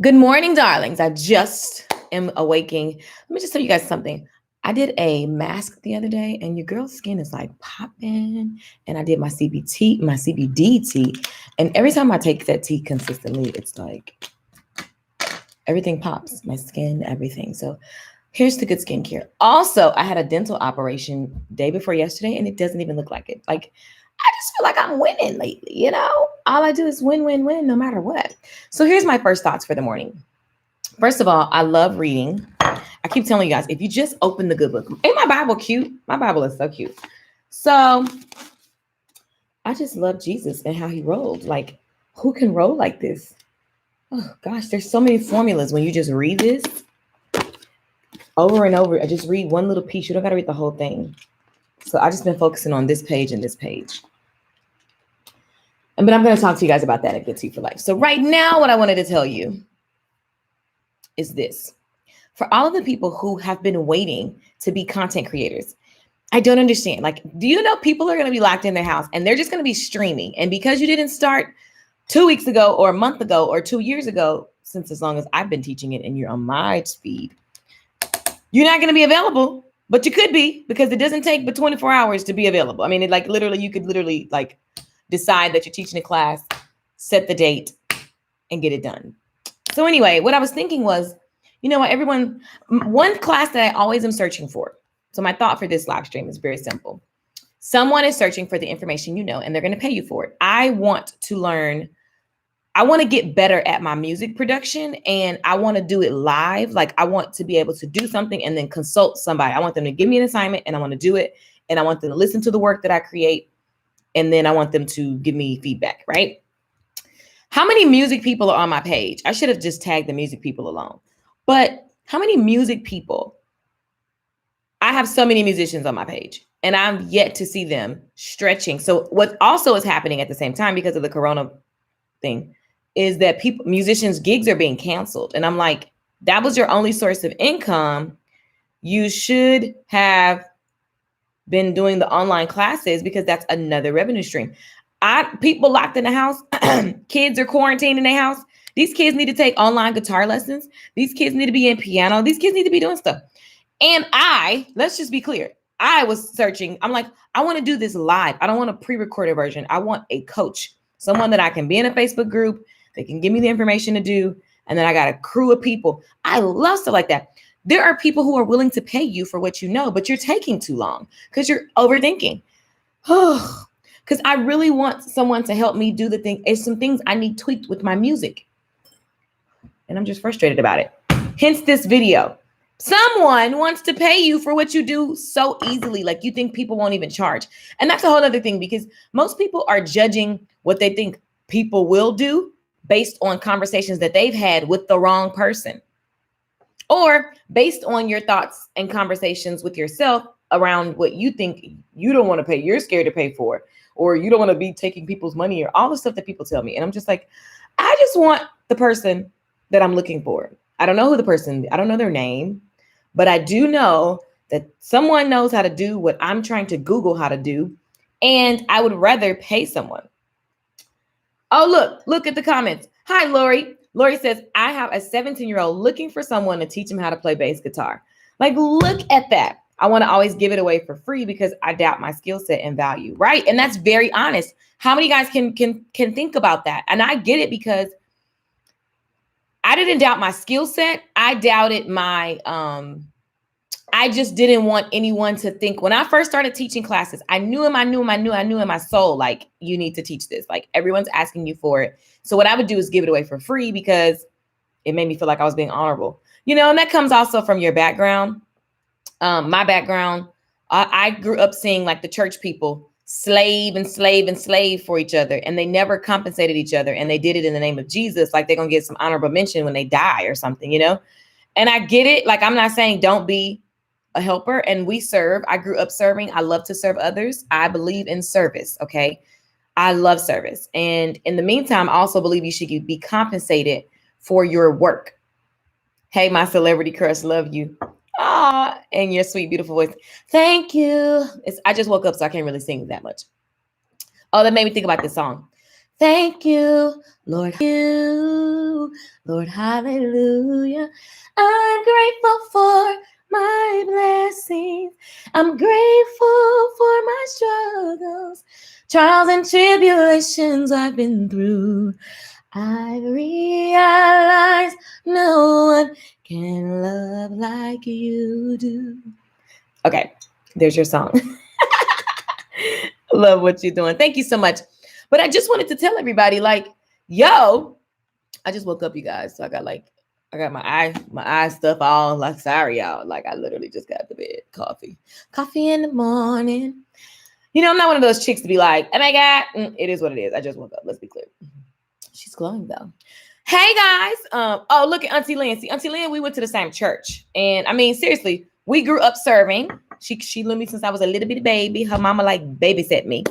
Good morning, darlings. I just am awaking. Let me just tell you guys something. I did a mask the other day, and your girl's skin is like popping. And I did my CBT, my CBD tea, and every time I take that tea consistently, it's like everything pops. My skin, everything. So here's the good skincare. Also, I had a dental operation day before yesterday, and it doesn't even look like it. Like I just feel like I'm winning lately. All I do is win, win, win, no matter what. So here's my first thoughts for the morning. First of all, I love reading. I keep telling you guys, if you just open the good book, ain't my Bible cute? My Bible is so cute. So I just love Jesus and how he rolled. Like, who can roll like this? Oh gosh, there's so many formulas when you just read this over and over. I just read one little piece. You don't got to read the whole thing. So I just been focusing on this page and this page. But I'm going to talk to you guys about that at Good Tea for Life. So right now, what I wanted to tell you is this. For all of the people who have been waiting to be content creators, I don't understand. Like, do you know people are going to be locked in their house and they're just going to be streaming? And because you didn't start 2 weeks ago or a month ago or 2 years ago, since as long as I've been teaching it and you're on my speed, you're not going to be available, but you could be, because it doesn't take but 24 hours to be available. I mean, it you could literally decide that you're teaching a class, set the date, and get it done. So anyway, what I was thinking was, one class that I always am searching for. So my thought for this live stream is very simple. Someone is searching for the information and they're going to pay you for it. I want to learn. I want to get better at my music production, and I want to do it live. Like, I want to be able to do something and then consult somebody. I want them to give me an assignment and I want to do it. And I want them to listen to the work that I create. And then I want them to give me feedback, right? How many music people are on my page? I should have just tagged the music people alone. But how many music people? I have so many musicians on my page, and I'm yet to see them stretching. So what also is happening at the same time, because of the corona thing, is that musicians' gigs are being canceled. And I'm like, that was your only source of income. You should have been doing the online classes, because that's another revenue stream. People locked in the house, kids are quarantined in their house. These kids need to take online guitar lessons. These kids need to be in piano. These kids need to be doing stuff. And let's just be clear. I was searching. I'm like, I want to do this live. I don't want a pre-recorded version. I want a coach, someone that I can be in a Facebook group. They can give me the information to do. And then I got a crew of people. I love stuff like that. There are people who are willing to pay you for what you know, but you're taking too long because you're overthinking. Because I really want someone to help me do the thing. It's some things I need tweaked with my music. And I'm just frustrated about it. Hence this video. Someone wants to pay you for what you do so easily. Like, you think people won't even charge. And that's a whole other thing, because most people are judging what they think people will do based on conversations that they've had with the wrong person, or based on your thoughts and conversations with yourself around what you think you don't want to pay, you're scared to pay for, or you don't want to be taking people's money, or all the stuff that people tell me. And I'm just like, I just want the person that I'm looking for. I don't know I don't know their name, but I do know that someone knows how to do what I'm trying to Google how to do. And I would rather pay someone. Oh, look at the comments. Hi, Lori. Lori says, I have a 17-year-old looking for someone to teach him how to play bass guitar. Like, look at that. I want to always give it away for free because I doubt my skill set and value, right? And that's very honest. How many guys can think about that? And I get it, because I didn't doubt my skill set. I doubted my, I just didn't want anyone to think. When I first started teaching classes, I knew in my soul, like, you need to teach this. Like, everyone's asking you for it. So what I would do is give it away for free, because it made me feel like I was being honorable, and that comes also from your background. My background, I grew up seeing like the church people slave for each other, and they never compensated each other, and they did it in the name of Jesus, like they're gonna get some honorable mention when they die or something, And I get it. Like, I'm not saying don't be a helper, and we serve. I grew up serving. I love to serve others. I believe in service. Okay. I love service. And in the meantime, I also believe you should be compensated for your work. Hey, my celebrity crush, love you. Ah, and your sweet, beautiful voice. Thank you. I just woke up, so I can't really sing that much. Oh, that made me think about this song. Thank you, Lord. You, Lord, hallelujah. I'm grateful for my blessings. I'm grateful for my struggles, trials and tribulations I've been through. I realize no one can love like you do. Okay, there's your song. Love what you're doing. Thank you so much. But I just wanted to tell everybody, like, yo, I just woke up, you guys. So I got my eye stuff all like, sorry, y'all. Like, I literally just got to bed. Coffee in the morning. You know, I'm not one of those chicks to be like, oh my God, it is what it is. I just woke up. Let's be clear. She's glowing though. Hey guys. Oh, look at Auntie Lynn. See, Auntie Lynn, we went to the same church. And I mean, seriously, we grew up serving. She knew me since I was a little bitty baby. Her mama like babysat me.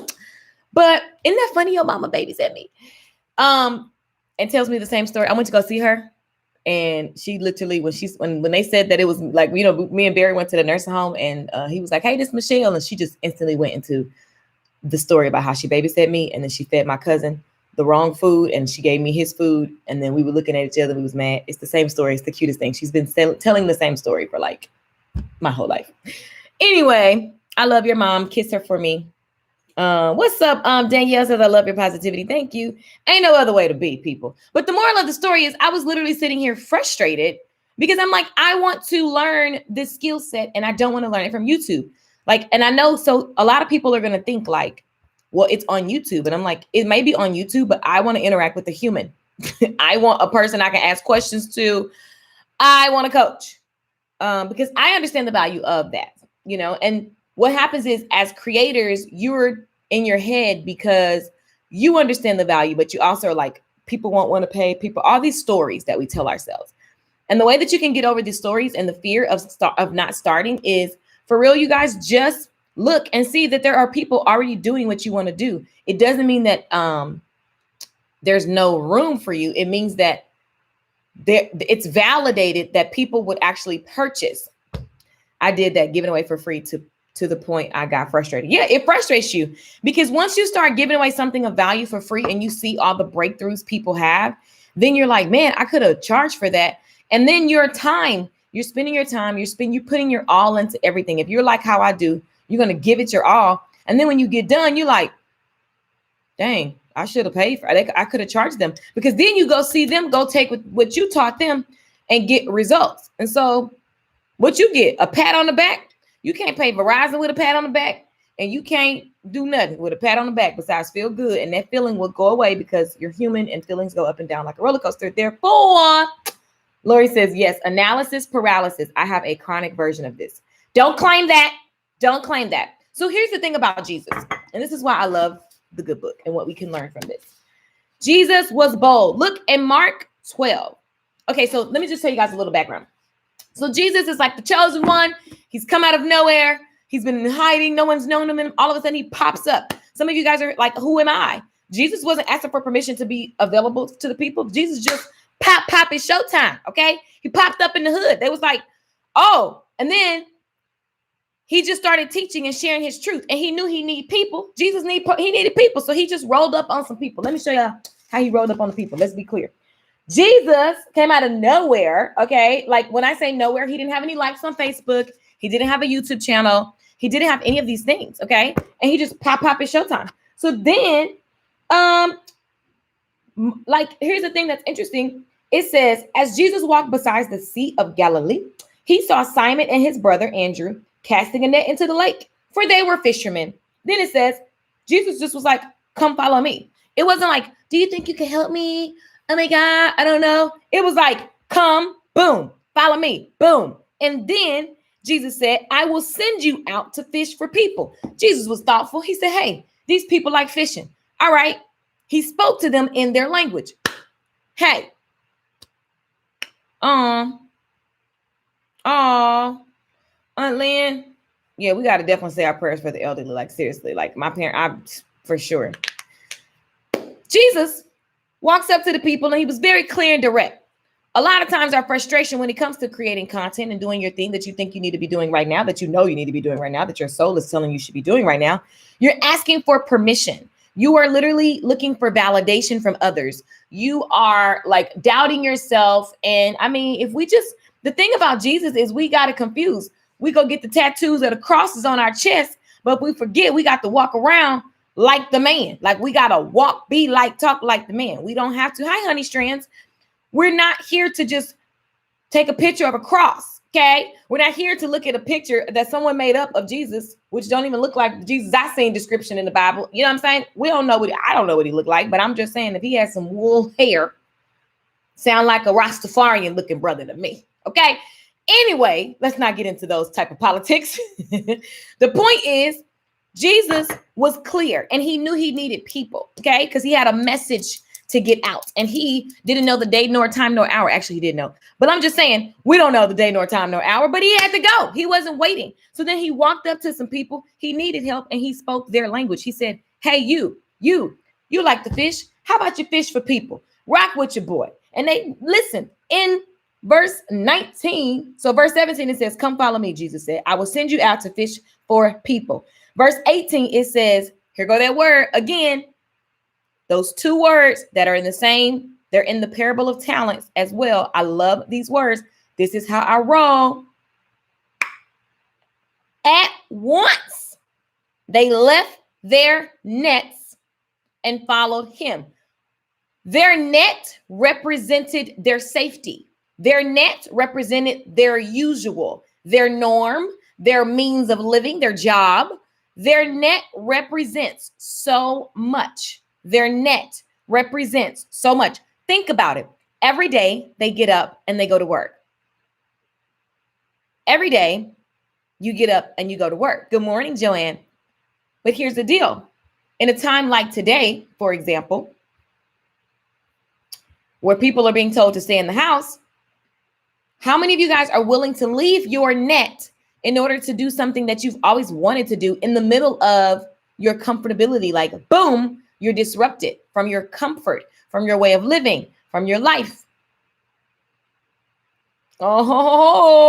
But isn't that funny? Your mama babysat me. And tells me the same story. I went to go see her. And she literally, when they said that it was like, you know, me and Barry went to the nursing home and he was like, hey, this is Michelle. And she just instantly went into the story about how she babysat me. And then she fed my cousin the wrong food and she gave me his food. And then we were looking at each other. We was mad. It's the same story. It's the cutest thing. She's been telling the same story for like my whole life. Anyway, I love your mom. Kiss her for me. What's up? Danielle says, I love your positivity. Thank you. Ain't no other way to be, people. But the moral of the story is I was literally sitting here frustrated because I'm like, I want to learn this skill set and I don't want to learn it from YouTube. Like, and I know, so a lot of people are going to think like, well, it's on YouTube. And I'm like, it may be on YouTube, but I want to interact with the human. I want a person I can ask questions to. I want to coach because I understand the value of that, you know, and what happens is as creators, you're in your head because you understand the value, but you also are like, people won't want to pay people, all these stories that we tell ourselves. And the way that you can get over these stories and the fear of not starting is for real, you guys, just look and see that there are people already doing what you want to do. It doesn't mean that there's no room for you. It means that it's validated that people would actually purchase. I did that, giving away for free to the point I got frustrated. Yeah, it frustrates you because once you start giving away something of value for free and you see all the breakthroughs people have, then you're like, man, I could have charged for that. And then your time, you're spending your time, you're putting your all into everything. If you're like how I do, you're going to give it your all. And then when you get done, you're like, dang, I should have paid for it. I could have charged them, because then you go see them go take what you taught them and get results. And so what you get, a pat on the back. You can't pay Verizon with a pat on the back, and you can't do nothing with a pat on the back besides feel good. And that feeling will go away because you're human and feelings go up and down like a roller coaster. Therefore, Lori says, yes, analysis paralysis. I have a chronic version of this. Don't claim that. Don't claim that. So here's the thing about Jesus. And this is why I love the good book and what we can learn from this. Jesus was bold. Look at Mark 12. Okay, so let me just tell you guys a little background. So Jesus is like the chosen one. He's come out of nowhere. He's been in hiding. No one's known him. And all of a sudden he pops up. Some of you guys are like, who am I? Jesus wasn't asking for permission to be available to the people. Jesus just pop, it's showtime. Okay. He popped up in the hood. They was like, oh, and then he just started teaching and sharing his truth. And he knew he needed people. He needed people. So he just rolled up on some people. Let me show you how he rolled up on the people. Let's be clear. Jesus came out of nowhere, okay? Like when I say nowhere, he didn't have any likes on Facebook. He didn't have a YouTube channel. He didn't have any of these things, okay? And he just pop at showtime. So then, like, here's the thing that's interesting. It says, as Jesus walked beside the Sea of Galilee, he saw Simon and his brother Andrew casting a net into the lake, for they were fishermen. Then it says, Jesus just was like, come follow me. It wasn't like, do you think you can help me? Oh my God, I don't know. It was like, come, boom, follow me, boom. And then Jesus said, I will send you out to fish for people. Jesus was thoughtful. He said, hey, these people like fishing. All right. He spoke to them in their language. Hey. Aunt Lynn. Yeah, we got to definitely say our prayers for the elderly. Like seriously, like my parent, for sure. Jesus walks up to the people and he was very clear and direct. A lot of times our frustration when it comes to creating content and doing your thing that you think you need to be doing right now, that you know you need to be doing right now, that your soul is telling you should be doing right now, you're asking for permission. You are literally looking for validation from others. You are like doubting yourself. And I mean, if we just, the thing about Jesus is we got it confused. We go get the tattoos or the crosses on our chest, but we forget we got to walk around like the man. Like we got to walk, be like, talk like the man. We don't have to. Hi, honey strands. We're not here to just take a picture of a cross. Okay. We're not here to look at a picture that someone made up of Jesus, which don't even look like Jesus I seen description in the Bible. You know what I'm saying? We don't know I don't know what he looked like, but I'm just saying if he had some wool hair, sound like a Rastafarian looking brother to me. Okay. Anyway, let's not get into those type of politics. The point is Jesus was clear and he knew he needed people. Okay. Because he had a message to get out. And he didn't know the day nor time nor hour. Actually, he didn't know. But I'm just saying, we don't know the day nor time nor hour, but he had to go. He wasn't waiting. So then he walked up to some people. He needed help and he spoke their language. He said, hey, you like to fish. How about you fish for people? Rock with your boy. And they listen in verse 19. So verse 17, it says, come follow me, Jesus said. I will send you out to fish for people. Verse 18, it says, here go that word again. Those two words that are in the same, they're in the parable of talents as well. I love these words. This is how I roll. At once, they left their nets and followed him. Their net represented their safety. Their net represented their usual, their norm, their means of living, their job. Their net represents so much. Their net represents so much. Think about it. Every day they get up and they go to work. Every day you get up and you go to work. Good morning, Joanne. But here's the deal. In a time like today, for example, where people are being told to stay in the house, how many of you guys are willing to leave your net in order to do something that you've always wanted to do in the middle of your comfortability? Like, boom, you're disrupted from your comfort, from your way of living, from your life. Oh,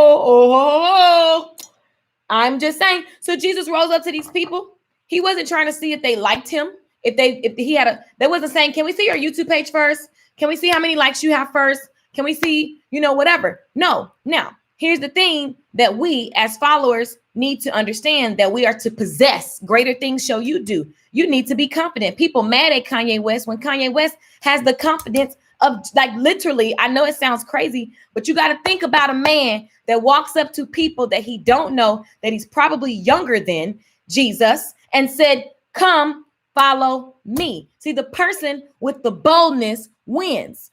I'm just saying. So Jesus rose up to these people. He wasn't trying to see if they liked him. If he had they wasn't saying, can we see your YouTube page first? Can we see how many likes you have first? Can we see, whatever? No. Now, here's the thing that we as followers need to understand, that we are to possess. Greater things shall you do. You need to be confident. People mad at Kanye West when Kanye West has the confidence of, like, literally, I know it sounds crazy, but you got to think about a man that walks up to people that he don't know, that he's probably younger than Jesus, and said, come follow me. See, the person with the boldness wins.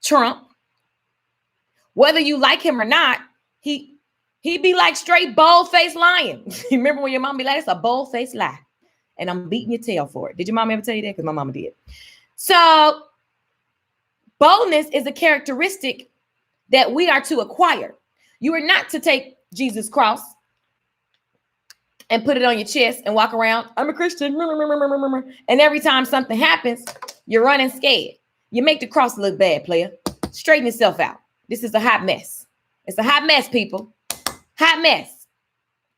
Trump, whether you like him or not, he be like straight bold-faced lying. You remember when your mom be like, it's a bold-faced lie, and I'm beating your tail for it. Did your mom ever tell you that? Because my mama did. So boldness is a characteristic that we are to acquire. You are not to take Jesus' cross and put it on your chest and walk around, I'm a Christian. And every time something happens, you're running scared. You make the cross look bad, player. Straighten yourself out. This is a hot mess. It's a hot mess, people. Hot mess.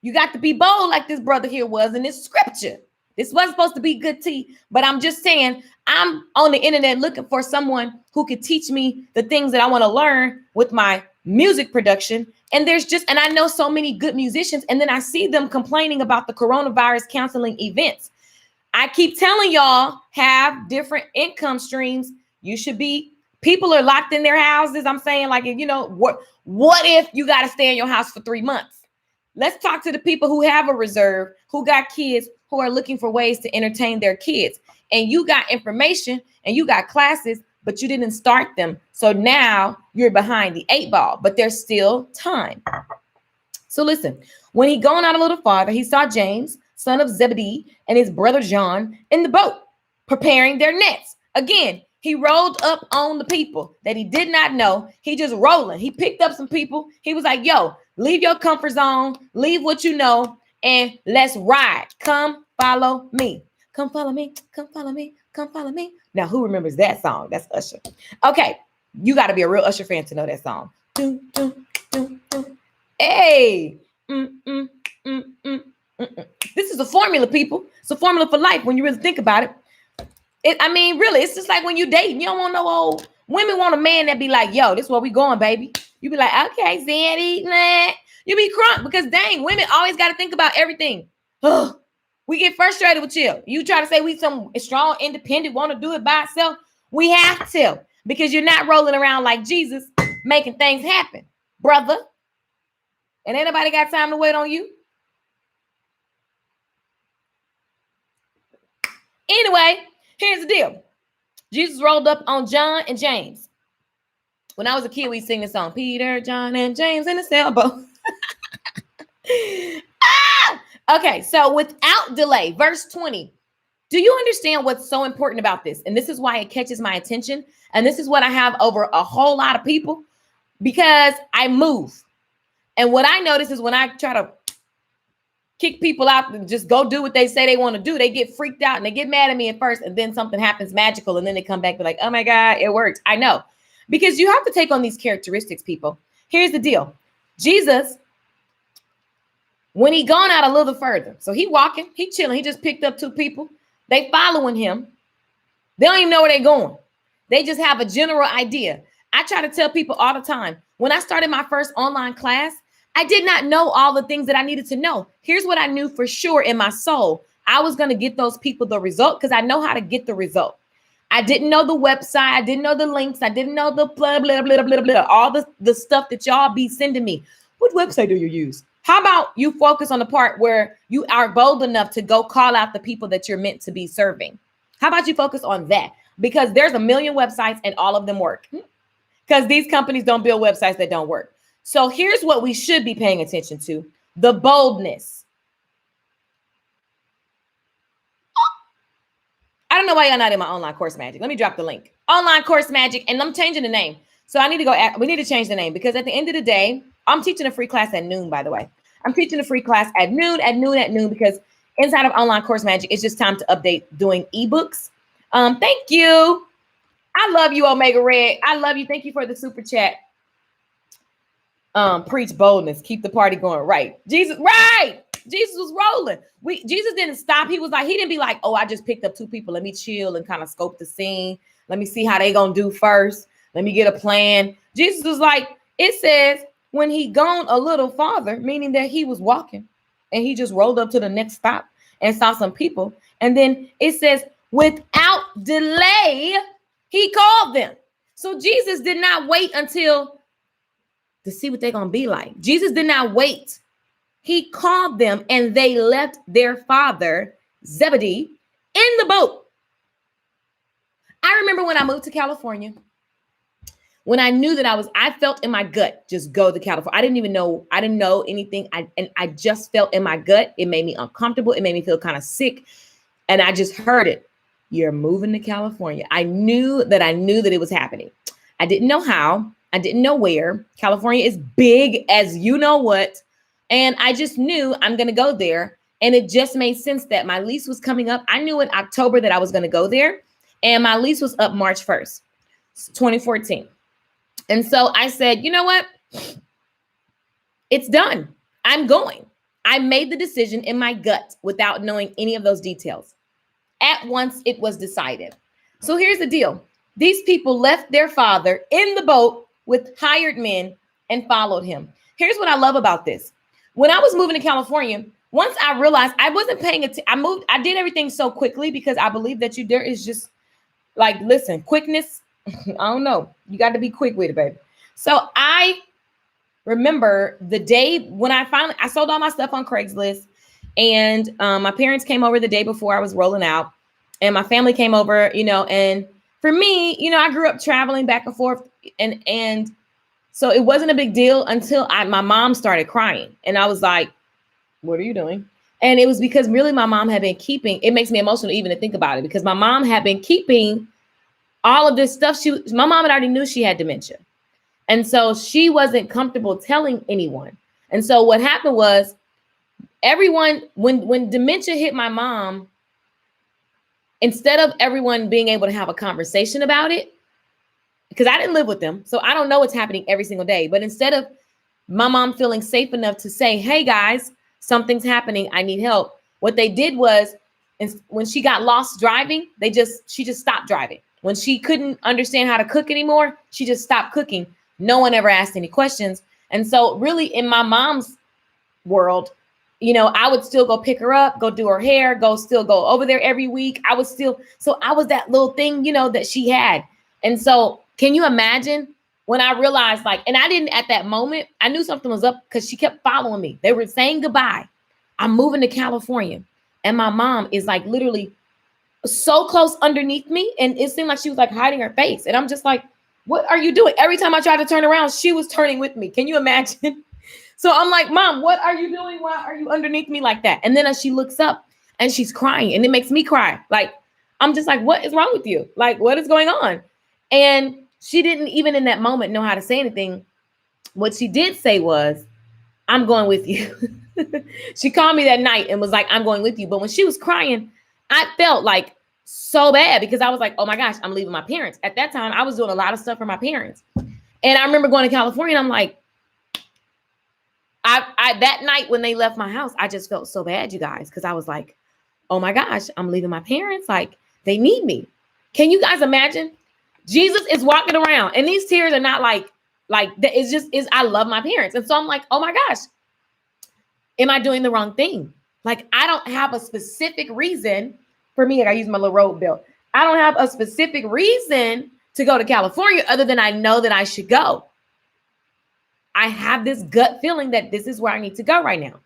You got to be bold like this brother here was in this scripture. This wasn't supposed to be good tea, but I'm just saying, I'm on the internet looking for someone who could teach me the things that I want to learn with my music production. And and I know so many good musicians, and then I see them complaining about the coronavirus counseling events. I keep telling y'all, have different income streams. You should be, people are locked in their houses. I'm saying, like, what if you got to stay in your house for 3 months? Let's talk to the people who have a reserve, who got kids, who are looking for ways to entertain their kids. And you got information and you got classes, but you didn't start them. So now you're behind the 8 ball, but there's still time. So listen, when he gone out a little farther, he saw James, son of Zebedee, and his brother John in the boat, preparing their nets. Again, he rolled up on the people that he did not know. He just rolling. He picked up some people. He was like, yo, leave your comfort zone, leave what you know, and let's ride. Come follow me. Come follow me. Come follow me. Come follow me. Now, who remembers that song? That's Usher. Okay, you got to be a real Usher fan to know that song. Hey. This is a formula, people. It's a formula for life when you really think about it. I mean, really, it's just like when you dating, you don't want no old women want a man that be like, yo, this is where we going, baby. You be like, okay, Sandy, nah. You be crunk because dang, women always got to think about everything. Ugh. We get frustrated with you. You try to say we some strong, independent, want to do it by itself. We have to, because you're not rolling around like Jesus, making things happen, brother. And ain't nobody got time to wait on you. Anyway, here's the deal. Jesus rolled up on John and James. When I was a kid, we sing the song, Peter, John, and James in the sailboat. Okay, so without delay, verse 20. Do you understand what's so important about this? And this is why it catches my attention. And this is what I have over a whole lot of people, because I move. And what I notice is when I try to kick people out and just go do what they say they want to do, they get freaked out and they get mad at me at first. And then something happens magical. And then they come back, they're like, oh my God, it worked. I know. Because you have to take on these characteristics, people. Here's the deal. Jesus, when he gone out a little further, so he walking, he chilling, he just picked up two people. They following him. They don't even know where they're going. They just have a general idea. I try to tell people all the time, when I started my first online class, I did not know all the things that I needed to know. Here's what I knew for sure in my soul. I was going to get those people the result because I know how to get the result. I didn't know the website. I didn't know the links. I didn't know the blah, blah, blah, blah, blah, all the stuff that y'all be sending me. What website do you use? How about you focus on the part where you are bold enough to go call out the people that you're meant to be serving? How about you focus on that? Because there's a million websites and all of them work. Because these companies don't build websites that don't work. So here's what we should be paying attention to: the boldness. I don't know why y'all not in my online course magic. Let me drop the link. Online course magic, and I'm changing the name. So I need to go. We need to change the name because at the end of the day, I'm teaching a free class at noon. By the way, I'm teaching a free class at noon, because inside of online course magic, it's just time to update doing ebooks. Thank you. I love you, Omega Red. I love you. Thank you for the super chat. Preach boldness. Keep the party going. Right. Jesus. Right. Jesus was rolling. Jesus didn't stop. He was like, he didn't be like, oh, I just picked up two people. Let me chill and kind of scope the scene. Let me see how they gonna do first. Let me get a plan. Jesus was like, it says when he gone a little farther, meaning that he was walking and he just rolled up to the next stop and saw some people. And then it says without delay, he called them. So Jesus did not wait until to see what they're going to be like. Jesus did not wait. He called them and they left their father, Zebedee, in the boat. I remember when I moved to California, when I knew that I felt in my gut, just go to California. I didn't know anything. I just felt in my gut. It made me uncomfortable. It made me feel kind of sick. And I just heard it. You're moving to California. I knew that it was happening. I didn't know how. I didn't know where. California is big as you know what. And I just knew I'm going to go there. And it just made sense that my lease was coming up. I knew in October that I was going to go there. And my lease was up March 1st, 2014. And so I said, you know what? It's done. I'm going. I made the decision in my gut without knowing any of those details. At once it was decided. So here's the deal. These people left their father in the boat with hired men and followed him. Here's what I love about this. When I was moving to California, once I realized I wasn't paying attention, I did everything so quickly because I believe that there is just like, listen, quickness. I don't know. You got to be quick with it, baby. So I remember the day when I sold all my stuff on Craigslist, and my parents came over the day before I was rolling out, and my family came over, and for me, I grew up traveling back and forth, and so it wasn't a big deal until my mom started crying, and I was like, what are you doing? And it was because really my mom had been keeping, it makes me emotional even to think about it, because my mom had been keeping all of this stuff. My mom had already knew she had dementia. And so she wasn't comfortable telling anyone. And so what happened was everyone, when dementia hit my mom, instead of everyone being able to have a conversation about it, because I didn't live with them, so I don't know what's happening every single day. But instead of my mom feeling safe enough to say, hey guys, something's happening, I need help, what they did was And when she got lost driving, she just stopped driving. When she couldn't understand how to cook anymore, she just stopped cooking. No one ever asked any questions. And so really in my mom's world, you know, I would still go pick her up, go do her hair, still go over there every week. I was that little thing, you know, that she had. And so can you imagine when I realized, like, and I didn't at that moment, I knew something was up because she kept following me. They were saying goodbye. I'm moving to California. And my mom is like literally so close underneath me. And it seemed like she was like hiding her face. And I'm just like, what are you doing? Every time I tried to turn around, she was turning with me. Can you imagine? So I'm like, Mom, what are you doing? Why are you underneath me like that? And then as she looks up and she's crying, and it makes me cry. Like, I'm just like, what is wrong with you? Like, what is going on? And she didn't even in that moment know how to say anything. What she did say was, I'm going with you. She called me that night and was like, I'm going with you. But when she was crying, I felt like so bad because I was like, oh my gosh, I'm leaving my parents. At that time, I was doing a lot of stuff for my parents. And I remember going to California and I'm like, I that night when they left my house, I just felt so bad, you guys, because I was like, oh my gosh, I'm leaving my parents. Like, they need me. Can you guys imagine? Jesus is walking around and these tears are not like it's just I love my parents. And so I'm like, oh my gosh, am I doing the wrong thing? Like, I don't have a specific reason for me. I use my little road belt. I don't have a specific reason to go to California other than I know that I should go. I have this gut feeling that this is where I need to go right now.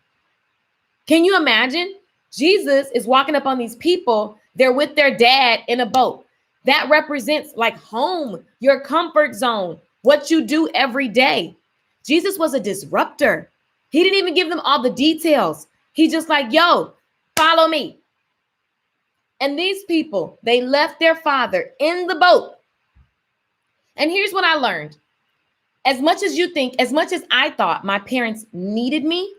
Can you imagine? Jesus is walking up on these people. They're with their dad in a boat. That represents like home, your comfort zone, what you do every day. Jesus was a disruptor. He didn't even give them all the details. He just like, yo, follow me. And these people, they left their father in the boat. And here's what I learned. As much as you think, as much as I thought my parents needed me,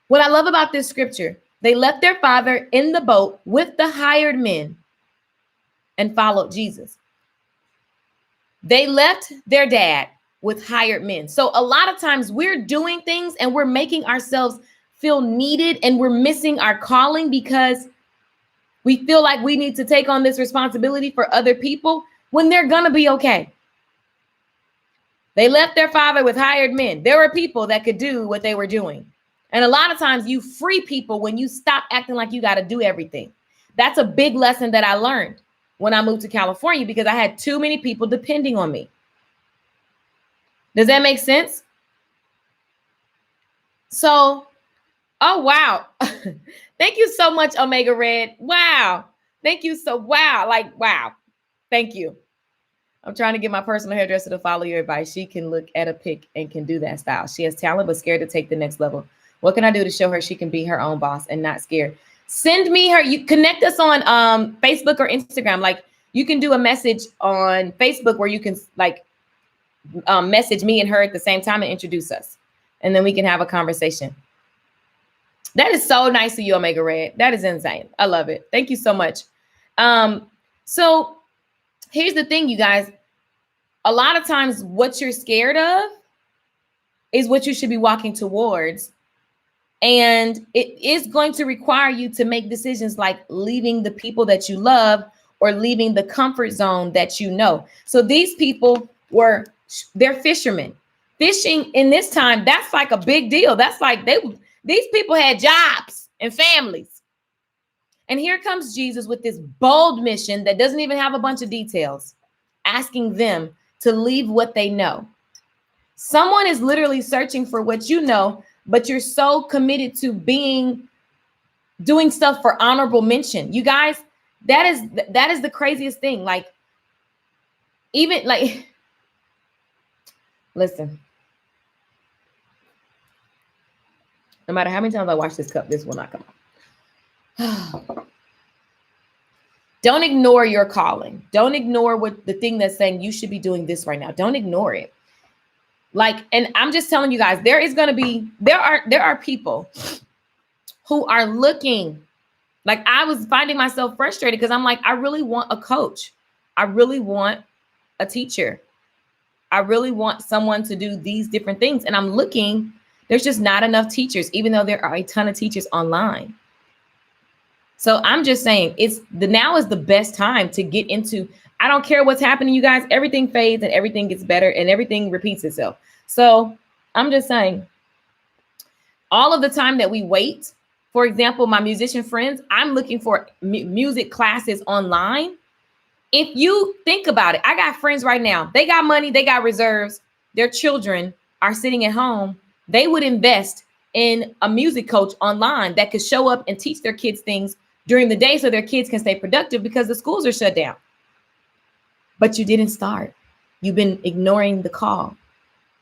what I love about this scripture, they left their father in the boat with the hired men and followed Jesus. They left their dad with hired men. So a lot of times we're doing things and we're making ourselves feel needed and we're missing our calling because we feel like we need to take on this responsibility for other people when they're going to be okay. They left their father with hired men. There were people that could do what they were doing. And a lot of times you free people when you stop acting like you got to do everything. That's a big lesson that I learned when I moved to California because I had too many people depending on me. Does that make sense? So, oh, wow. Thank you so much, Omega Red. Wow. Thank you. Wow. Thank you. I'm trying to get my personal hairdresser to follow your advice. She can look at a pic and can do that style. She has talent, but scared to take the next level. What can I do to show her she can be her own boss and not scared? Send me her. You connect us on Facebook or Instagram. Like you can do a message on Facebook where you can like message me and her at the same time and introduce us. And then we can have a conversation. That is so nice of you, Omega Red. That is insane. I love it. Thank you so much. So here's the thing, you guys. A lot of times what you're scared of is what you should be walking towards. And it is going to require you to make decisions like leaving the people that you love or leaving the comfort zone that you know. So these people they're fishermen. Fishing in this time, that's like a big deal. That's like these people had jobs and families. And here comes Jesus with this bold mission that doesn't even have a bunch of details, asking them to leave what they know. Someone is literally searching for what you know, but you're so committed to doing stuff for honorable mention. You guys, that is the craziest thing. Like, even like, listen, no matter how many times I wash this cup, this will not come out. Don't ignore your calling. Don't ignore what the thing that's saying you should be doing this right now. Don't ignore it. Like, and I'm just telling you guys, there are people who are looking. Like, I was finding myself frustrated because I'm like, I really want a coach. I really want a teacher. I really want someone to do these different things. And I'm looking, there's just not enough teachers, even though there are a ton of teachers online. So I'm just saying now is the best time to get into, I don't care what's happening, you guys, everything fades and everything gets better and everything repeats itself. So I'm just saying, all of the time that we wait, for example, my musician friends, I'm looking for music classes online. If you think about it, I got friends right now, they got money, they got reserves, their children are sitting at home. They would invest in a music coach online that could show up and teach their kids things during the day so their kids can stay productive because the schools are shut down. But you didn't start. You've been ignoring the call.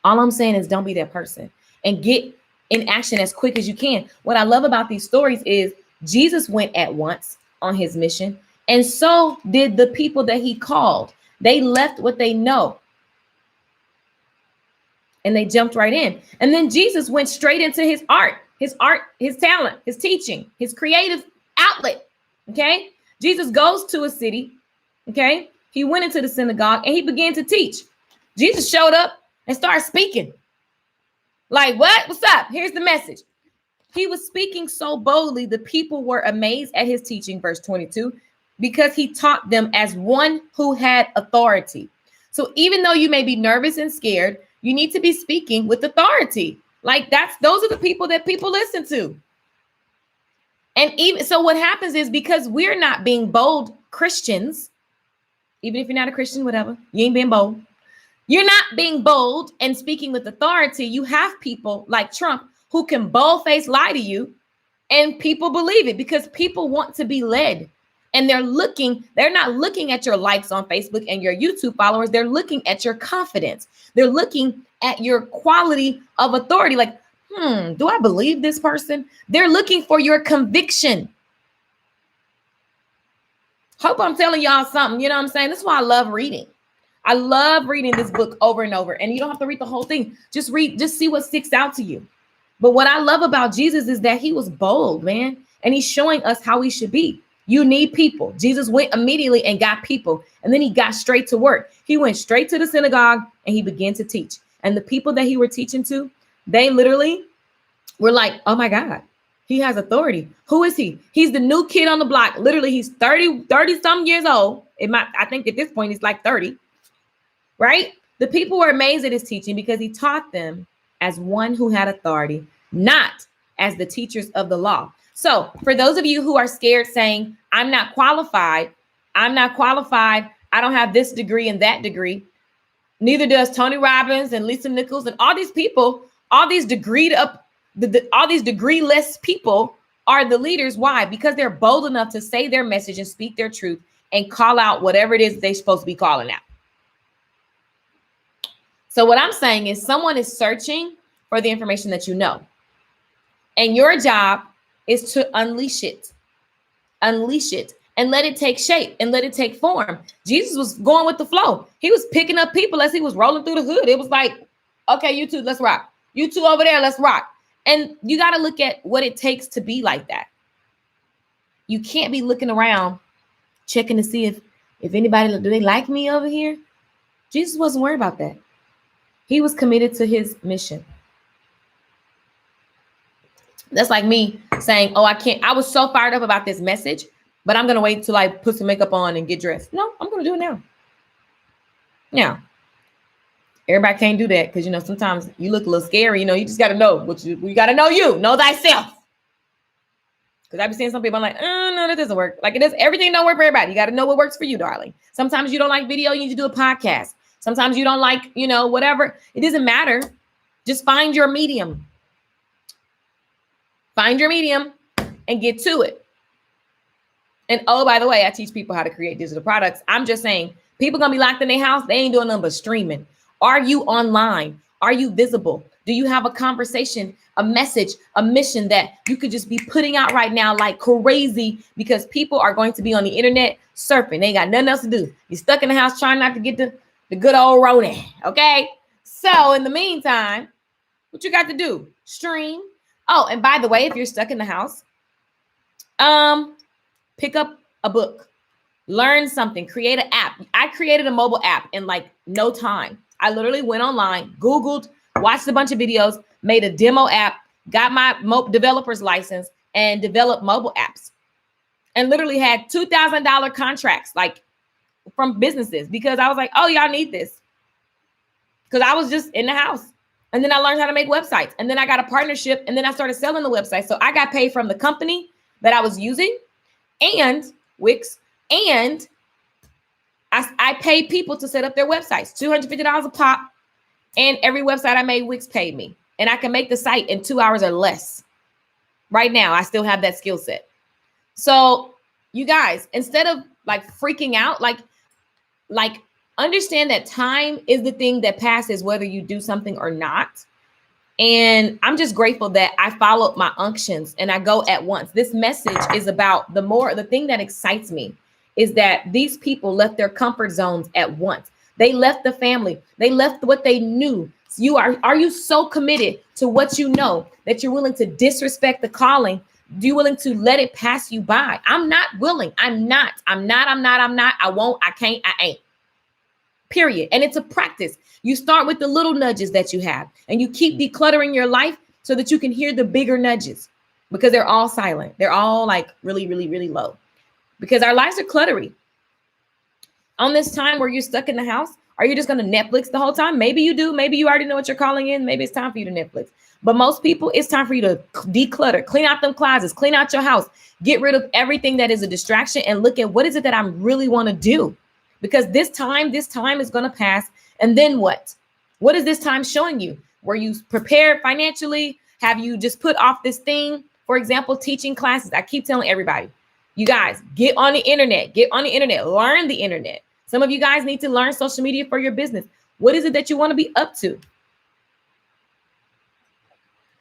All I'm saying is don't be that person and get in action as quick as you can. What I love about these stories is Jesus went at once on his mission, and so did the people that he called. They left what they know and they jumped right in. And then Jesus went straight into his art, his talent, his teaching, his creative outlet. Okay. Jesus goes to a city. Okay. He went into the synagogue and he began to teach. Jesus showed up and started speaking. Like, what? What's up? Here's the message. He was speaking so boldly, the people were amazed at his teaching, verse 22, because he taught them as one who had authority. So even though you may be nervous and scared, you need to be speaking with authority. Like those are the people that people listen to. And even so, what happens is because we're not being bold Christians, even if you're not a Christian, whatever, you ain't being bold. You're not being bold and speaking with authority. You have people like Trump who can bold-faced lie to you and people believe it because people want to be led. And they're not looking at your likes on Facebook and your YouTube followers. They're looking at your confidence. They're looking at your quality of authority. Like, do I believe this person? They're looking for your conviction. Hope I'm telling y'all something. You know what I'm saying? That's why I love reading. I love reading this book over and over. And you don't have to read the whole thing. Just see what sticks out to you. But what I love about Jesus is that he was bold, man. And he's showing us how we should be. You need people. Jesus went immediately and got people. And then he got straight to work. He went straight to the synagogue and he began to teach. And the people that he were teaching to, they literally were like, oh my God, he has authority. Who is he? He's the new kid on the block. Literally, he's 30 some years old. I think at this point he's like 30, right? The people were amazed at his teaching because he taught them as one who had authority, not as the teachers of the law. So for those of you who are scared saying, I'm not qualified, I don't have this degree and that degree. Neither does Tony Robbins and Lisa Nichols and all these people, all these degreeless people are the leaders. Why? Because they're bold enough to say their message and speak their truth and call out whatever it is they're supposed to be calling out. So what I'm saying is someone is searching for the information that you know. And your job is to unleash it and let it take shape and let it take form. Jesus was going with the flow. He was picking up people as he was rolling through the hood. It was like, okay, you two, let's rock. You two over there, let's rock. And you got to look at what it takes to be like that. You can't be looking around, checking to see if anybody, do they like me over here? Jesus wasn't worried about that. He was committed to his mission. That's like me saying, oh, I was so fired up about this message, but I'm going to wait till I put some makeup on and get dressed. No, I'm going to do it now. Now, everybody can't do that because, sometimes you look a little scary. You just got to know you got to know thyself. Because I've been seeing some people, I'm like, no, that doesn't work. Like it does, everything don't work for everybody. You got to know what works for you, darling. Sometimes you don't like video, you need to do a podcast. Sometimes you don't like, whatever. It doesn't matter. Just find your medium. Find your medium and get to it. And oh, by the way, I teach people how to create digital products. I'm just saying, people gonna be locked in their house. They ain't doing nothing but streaming. Are you online? Are you visible? Do you have a conversation, a message, a mission that you could just be putting out right now like crazy? Because people are going to be on the internet surfing. They ain't got nothing else to do. You're stuck in the house trying not to get the good old Rona. Okay. So in the meantime, what you got to do? Stream. Oh, and by the way, if you're stuck in the house, pick up a book, learn something, create an app. I created a mobile app in like no time. I literally went online, Googled, watched a bunch of videos, made a demo app, got my developer's license and developed mobile apps. and literally had $2,000 contracts like from businesses because I was like, oh, y'all need this. Because I was just in the house. And then I learned how to make websites. And then I got a partnership. And then I started selling the website. So I got paid from the company that I was using and Wix. And I paid people to set up their websites, $250 a pop. And every website I made, Wix paid me. And I can make the site in 2 hours or less. Right now, I still have that skill set. So you guys, instead of like freaking out, like understand that time is the thing that passes whether you do something or not. And I'm just grateful that I followed my unctions and I go at once. This message is about the thing that excites me is that these people left their comfort zones at once. They left the family. They left what they knew. Are you so committed to what you know that you're willing to disrespect the calling? Do you willing to let it pass you by? I'm not willing. I'm not. I won't, I can't, I ain't. Period. And it's a practice. You start with the little nudges that you have and you keep decluttering your life so that you can hear the bigger nudges because they're all silent. They're all like really, really, really low because our lives are cluttery. On this time where you're stuck in the house, are you just going to Netflix the whole time? Maybe you do. Maybe you already know what you're calling in. Maybe it's time for you to Netflix. But most people, it's time for you to declutter, clean out them closets, clean out your house, get rid of everything that is a distraction and look at what is it that I really want to do? Because this time is going to pass. And then what? What is this time showing you? Were you prepared financially? Have you just put off this thing? For example, teaching classes. I keep telling everybody, you guys, get on the internet, learn the internet. Some of you guys need to learn social media for your business. What is it that you want to be up to?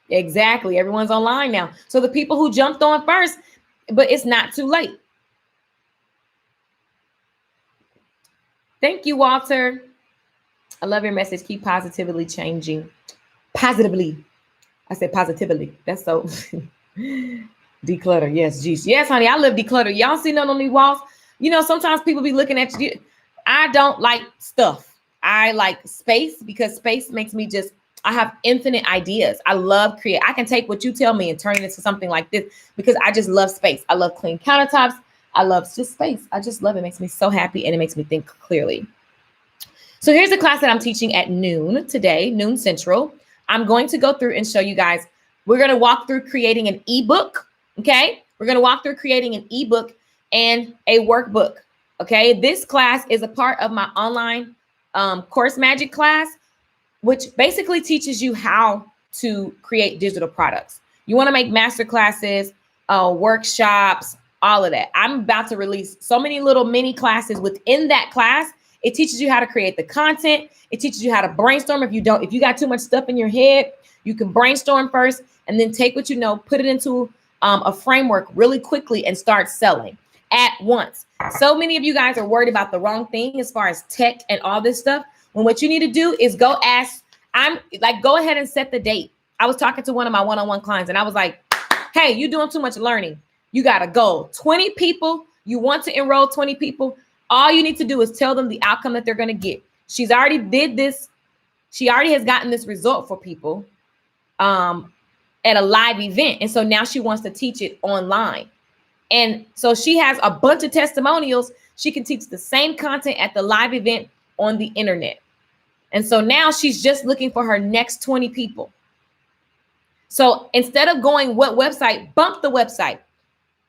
Exactly. Everyone's online now. So the people who jumped on first, but it's not too late. Thank you, Walter. I love your message. Keep positively changing. Positively. I said positively. That's so declutter. Yes, geez. Yes, honey. I live declutter. Y'all see none on these walls? You know, sometimes people be looking at you. I don't like stuff. I like space because space makes me I have infinite ideas. I love create. I can take what you tell me and turn it into something like this because I just love space. I love clean countertops. I love just space. I just love it. It makes me so happy and it makes me think clearly. So here's a class that I'm teaching at noon today, noon central. I'm going to go through and show you guys. We're going to walk through creating an ebook. Okay. We're going to walk through creating an ebook and a workbook. Okay. This class is a part of my online Course Magic class, which basically teaches you how to create digital products. You want to make master classes, workshops, all of that. I'm about to release so many little mini classes within that class. It teaches you how to create the content. It teaches you how to brainstorm. If you got too much stuff in your head, you can brainstorm first and then take what you know, put it into a framework really quickly and start selling at once. So many of you guys are worried about the wrong thing as far as tech and all this stuff. When what you need to do is go ahead and set the date. I was talking to one of my one-on-one clients and I was like, hey, you're doing too much learning. You got a goal, 20 people. You want to enroll 20 people. All you need to do is tell them the outcome that they're going to get. She's already did this. She already has gotten this result for people at a live event. And so now she wants to teach it online. And so she has a bunch of testimonials. She can teach the same content at the live event on the internet. And so now she's just looking for her next 20 people. So instead of going what website, bump the website.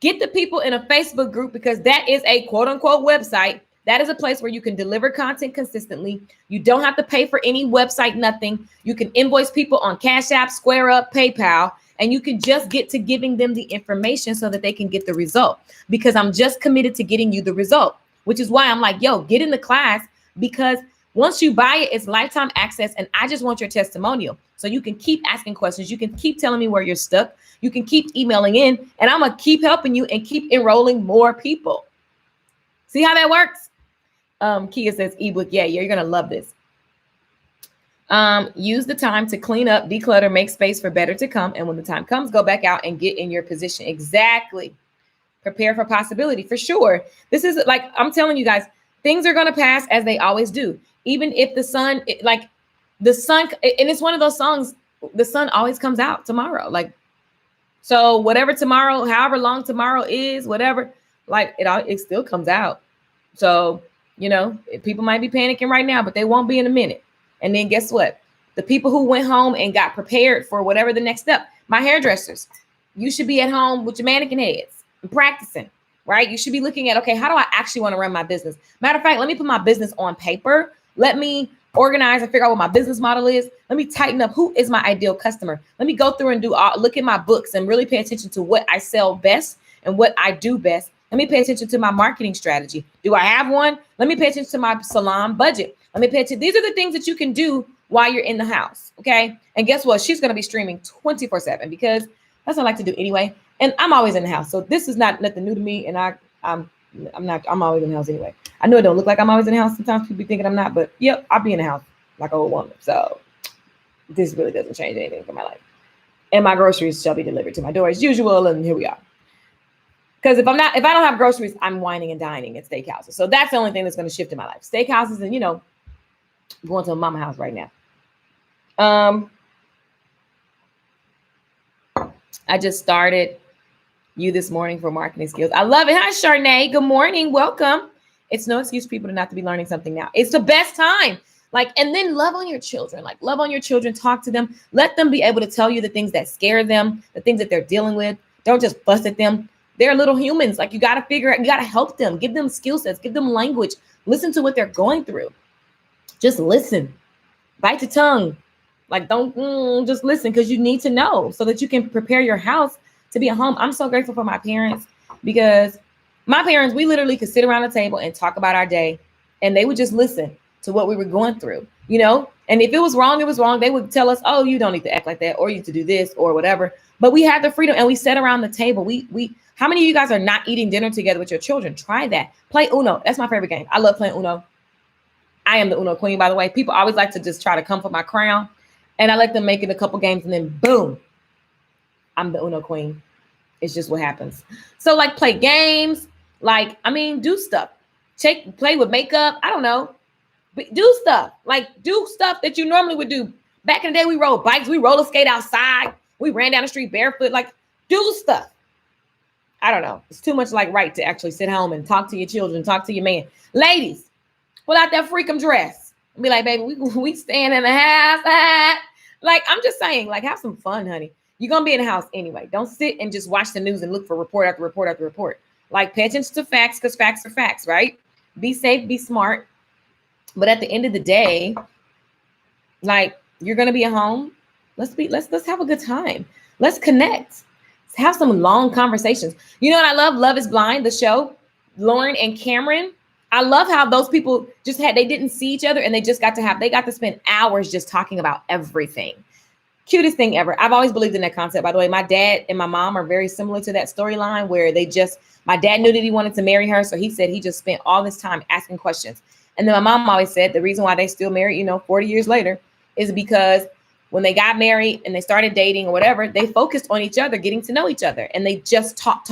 Get the people in a Facebook group because that is a quote unquote website. That is a place where you can deliver content consistently. You don't have to pay for any website, nothing. You can invoice people on Cash App, Square Up, PayPal, and you can just get to giving them the information so that they can get the result because I'm just committed to getting you the result, which is why I'm like, yo, get in the class because once you buy it, it's lifetime access. And I just want your testimonial. So you can keep asking questions. You can keep telling me where you're stuck. You can keep emailing in and I'm going to keep helping you and keep enrolling more people. See how that works? Kia says ebook. Yeah, you're going to love this. Use the time to clean up, declutter, make space for better to come. And when the time comes, go back out and get in your position. Exactly. Prepare for possibility for sure. This is like, I'm telling you guys, things are going to pass as they always do. Even if the sun, and it's one of those songs, the sun always comes out tomorrow. Like, so whatever tomorrow, however long tomorrow is, whatever, Like it still comes out. So, people might be panicking right now, but they won't be in a minute. And then guess what? The people who went home and got prepared for whatever the next step, my hairdressers, you should be at home with your mannequin heads and practicing, right? You should be looking at, okay, how do I actually want to run my business? Matter of fact, let me put my business on paper. Let me organize and figure out what my business model is. Let me tighten up who is my ideal customer. Let me go through and look at my books and really pay attention to what I sell best and what I do best. Let me pay attention to my marketing strategy. Do I have one? Let me pay attention to my salon budget. Let me pay attention. These are the things that you can do while you're in the house. Okay. And guess what? She's going to be streaming 24/7 because that's what I like to do anyway. And I'm always in the house. So this is not nothing new to me. And I'm always in the house anyway. I know it don't look like I'm always in the house. Sometimes people be thinking I'm not, but yep, I'll be in the house like an old woman. So this really doesn't change anything for my life. And my groceries shall be delivered to my door as usual. And here we are. Because if I don't have groceries, I'm whining and dining at steakhouses. So that's the only thing that's going to shift in my life. Steakhouses and, going to a mama house right now. I just started you this morning for marketing skills. I love it. Hi, Charnay. Good morning. Welcome. It's no excuse for people to not to be learning something now. It's the best time. And then love on your children. Love on your children. Talk to them. Let them be able to tell you the things that scare them, the things that they're dealing with. Don't just fuss at them. They're little humans. You got to figure out, you got to help them, give them skill sets, give them language, listen to what they're going through. Just listen, bite your tongue. Don't just listen because you need to know so that you can prepare your house to be a home. I'm so grateful for my parents because my parents, we literally could sit around the table and talk about our day and they would just listen to what we were going through, and if it was wrong, it was wrong. They would tell us, oh, you don't need to act like that or you need to do this or whatever. But we had the freedom and we sat around the table. How many of you guys are not eating dinner together with your children? Try that. Play Uno. That's my favorite game. I love playing Uno. I am the Uno queen, by the way. People always like to just try to come for my crown. And I let them make it a couple games and then boom, I'm the Uno queen. It's just what happens. So play games, do stuff. Play with makeup. I don't know. But do stuff. Do stuff that you normally would do. Back in the day, we rode bikes. We roller skate outside. We ran down the street barefoot. Do stuff. I don't know. It's too much right to actually sit home and talk to your children, talk to your man. Ladies, pull out that freakum dress. Be like, baby, we staying in the house. I'm just saying, have some fun, honey. You're going to be in the house anyway. Don't sit and just watch the news and look for report after report after report. Pay attention to facts because facts are facts, right? Be safe, be smart. But at the end of the day, you're going to be at home. Let's have a good time. Let's connect. Let's have some long conversations. You know what I love? Love is Blind, the show. Lauren and Cameron. I love how those people they didn't see each other and they got to spend hours just talking about everything. Cutest thing ever. I've always believed in that concept. By the way, my dad and my mom are very similar to that storyline where my dad knew that he wanted to marry her. So he said he just spent all this time asking questions. And then my mom always said the reason why they still married, 40 years later is because when they got married and they started dating or whatever, they focused on each other, getting to know each other. And they just talk.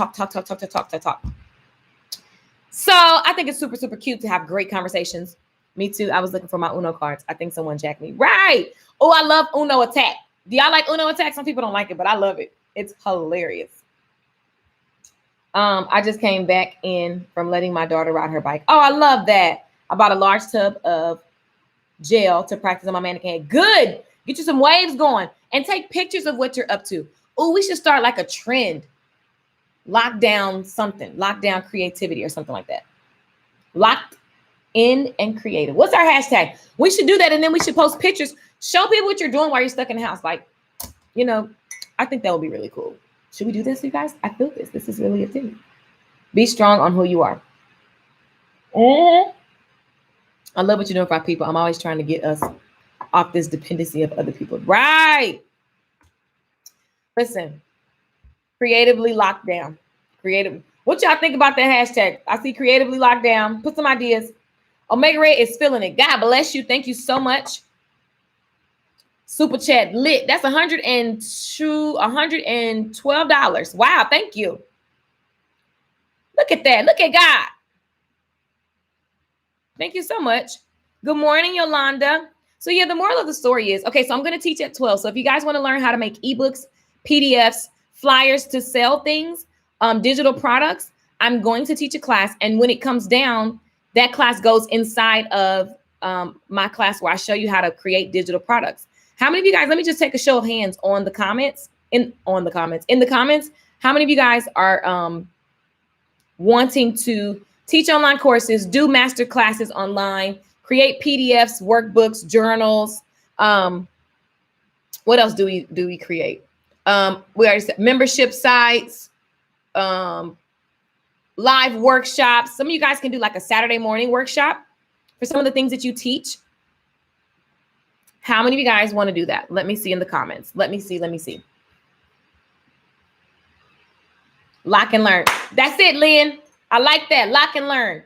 So I think it's super, super cute to have great conversations. Me too. I was looking for my Uno cards. I think someone jacked me. Right. Oh, I love Uno Attack. Do y'all like Uno Attack? Some people don't like it, but I love it. It's hilarious. I just came back in from letting my daughter ride her bike. Oh, I love that. I bought a large tub of gel to practice on my mannequin. Good. Get you some waves going and take pictures of what you're up to. Oh, we should start a trend. Lockdown creativity or something like that. Locked in and creative. What's our hashtag? We should do that. And then we should post pictures. Show people what you're doing while you're stuck in the house. I think that would be really cool. Should we do this, you guys? I feel this. This is really a thing. Be strong on who you are. I love what you're doing for our people. I'm always trying to get us off this dependency of other people. Right. Listen. Creatively locked down. Creative. What y'all think about that hashtag? I see creatively locked down. Put some ideas. Omega Ray is feeling it. God bless you. Thank you so much. Super chat lit. That's $112. Wow. Thank you. Look at that. Look at God. Thank you so much. Good morning, Yolanda. So yeah, the moral of the story is, okay, so I'm going to teach at 12. So if you guys want to learn how to make ebooks, PDFs, flyers to sell things, digital products, I'm going to teach a class. And when it comes down, that class goes inside of my class where I show you how to create digital products. How many of you guys, let me just take a show of hands on the comments, in the comments. How many of you guys are wanting to teach online courses, do master classes online, create PDFs, workbooks, journals? What else do we create? We already said membership sites, live workshops. Some of you guys can do like a Saturday morning workshop for some of the things that you teach. How many of you guys want to do that? Let me see in the comments. Let me see. Lock and learn. That's it, Lynn. I like that. Lock and learn.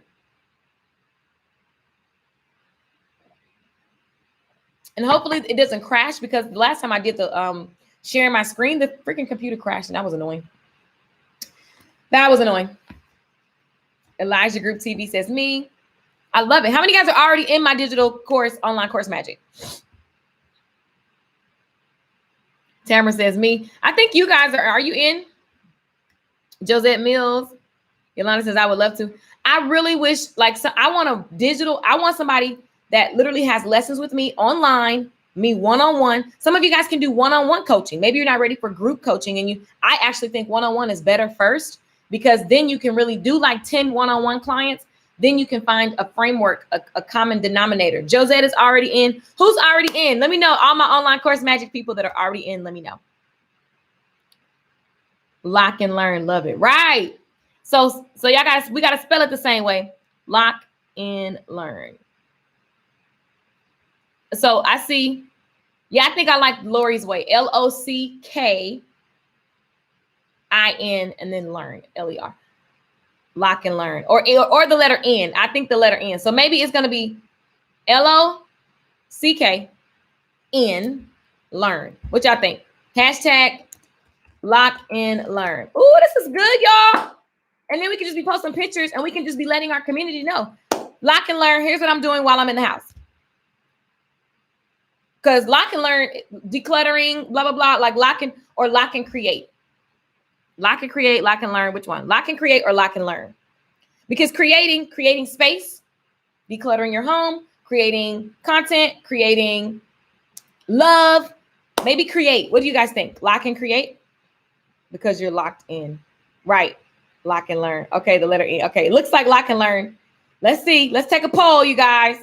And hopefully it doesn't crash, because the last time I did the sharing my screen, the freaking computer crashed and that was annoying. Elijah Group TV says me. I love it. How many guys are already in my digital course, online course magic? Tamara says me. I think you guys are you in? Josette Mills. Yolanda says I would love to. I really wish, I want somebody that literally has lessons with me online, me one-on-one. Some of you guys can do one-on-one coaching. Maybe you're not ready for group coaching, and I actually think one-on-one is better first, because then you can really do like 10 one-on-one clients. Then you can find a framework, a common denominator. Josette is already in. Who's already in? Let me know. All my online course magic people that are already in, let me know. Lock and learn, love it. Right. So y'all guys, we got to spell it the same way. Lock and learn. So I see. Yeah, I think I like Lori's way. LOCKIN and then learn. LER. Lock and learn, or the letter N. I think the letter N. So maybe it's going to be LOCKN learn. What y'all think? Hashtag lock and learn. Ooh, this is good, y'all. And then we can just be posting pictures, and we can just be letting our community know. Lock and learn. Here's what I'm doing while I'm in the house. Because lock and learn, decluttering, blah, blah, blah, like lock and create. Lock and create, lock and learn. Which one? Lock and create or lock and learn? Because creating space, decluttering your home, creating content, creating love, maybe create. What do you guys think? Lock and create? Because you're locked in. Right. Lock and learn. Okay, the letter E. Okay, it looks like lock and learn. Let's see. Let's take a poll, you guys.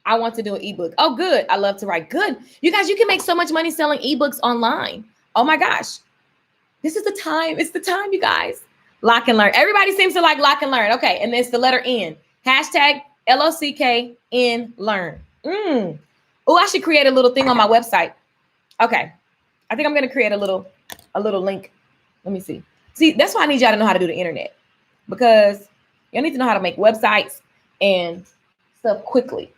I want to do an ebook. Oh, good. I love to write. Good. You guys, you can make so much money selling ebooks online. Oh my gosh. This is the time. It's the time, you guys. Lock and learn. Everybody seems to like lock and learn. Okay. And it's the letter N. Hashtag LOCKN learn. Oh, I should create a little thing on my website. Okay. I think I'm going to create a little link. Let me see. See, that's why I need y'all to know how to do the internet, because y'all need to know how to make websites and stuff quickly.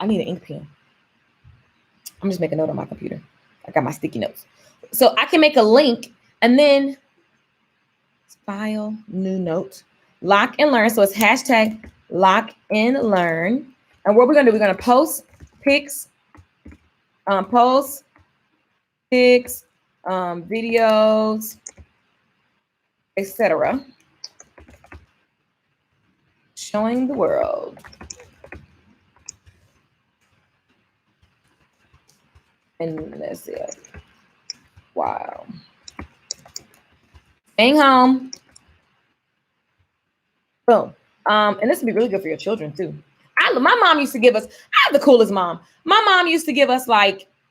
I need an ink pen. I'm just making a note on my computer. I got my sticky notes. So I can make a link and then file, new note, lock and learn. So it's hashtag lock and learn. And what we're going to do, we're going to post pics, videos, etc. Showing the world. And let's see. Wow. Staying home. Boom. And this would be really good for your children too. My mom used to give us, I have the coolest mom. My mom used to give us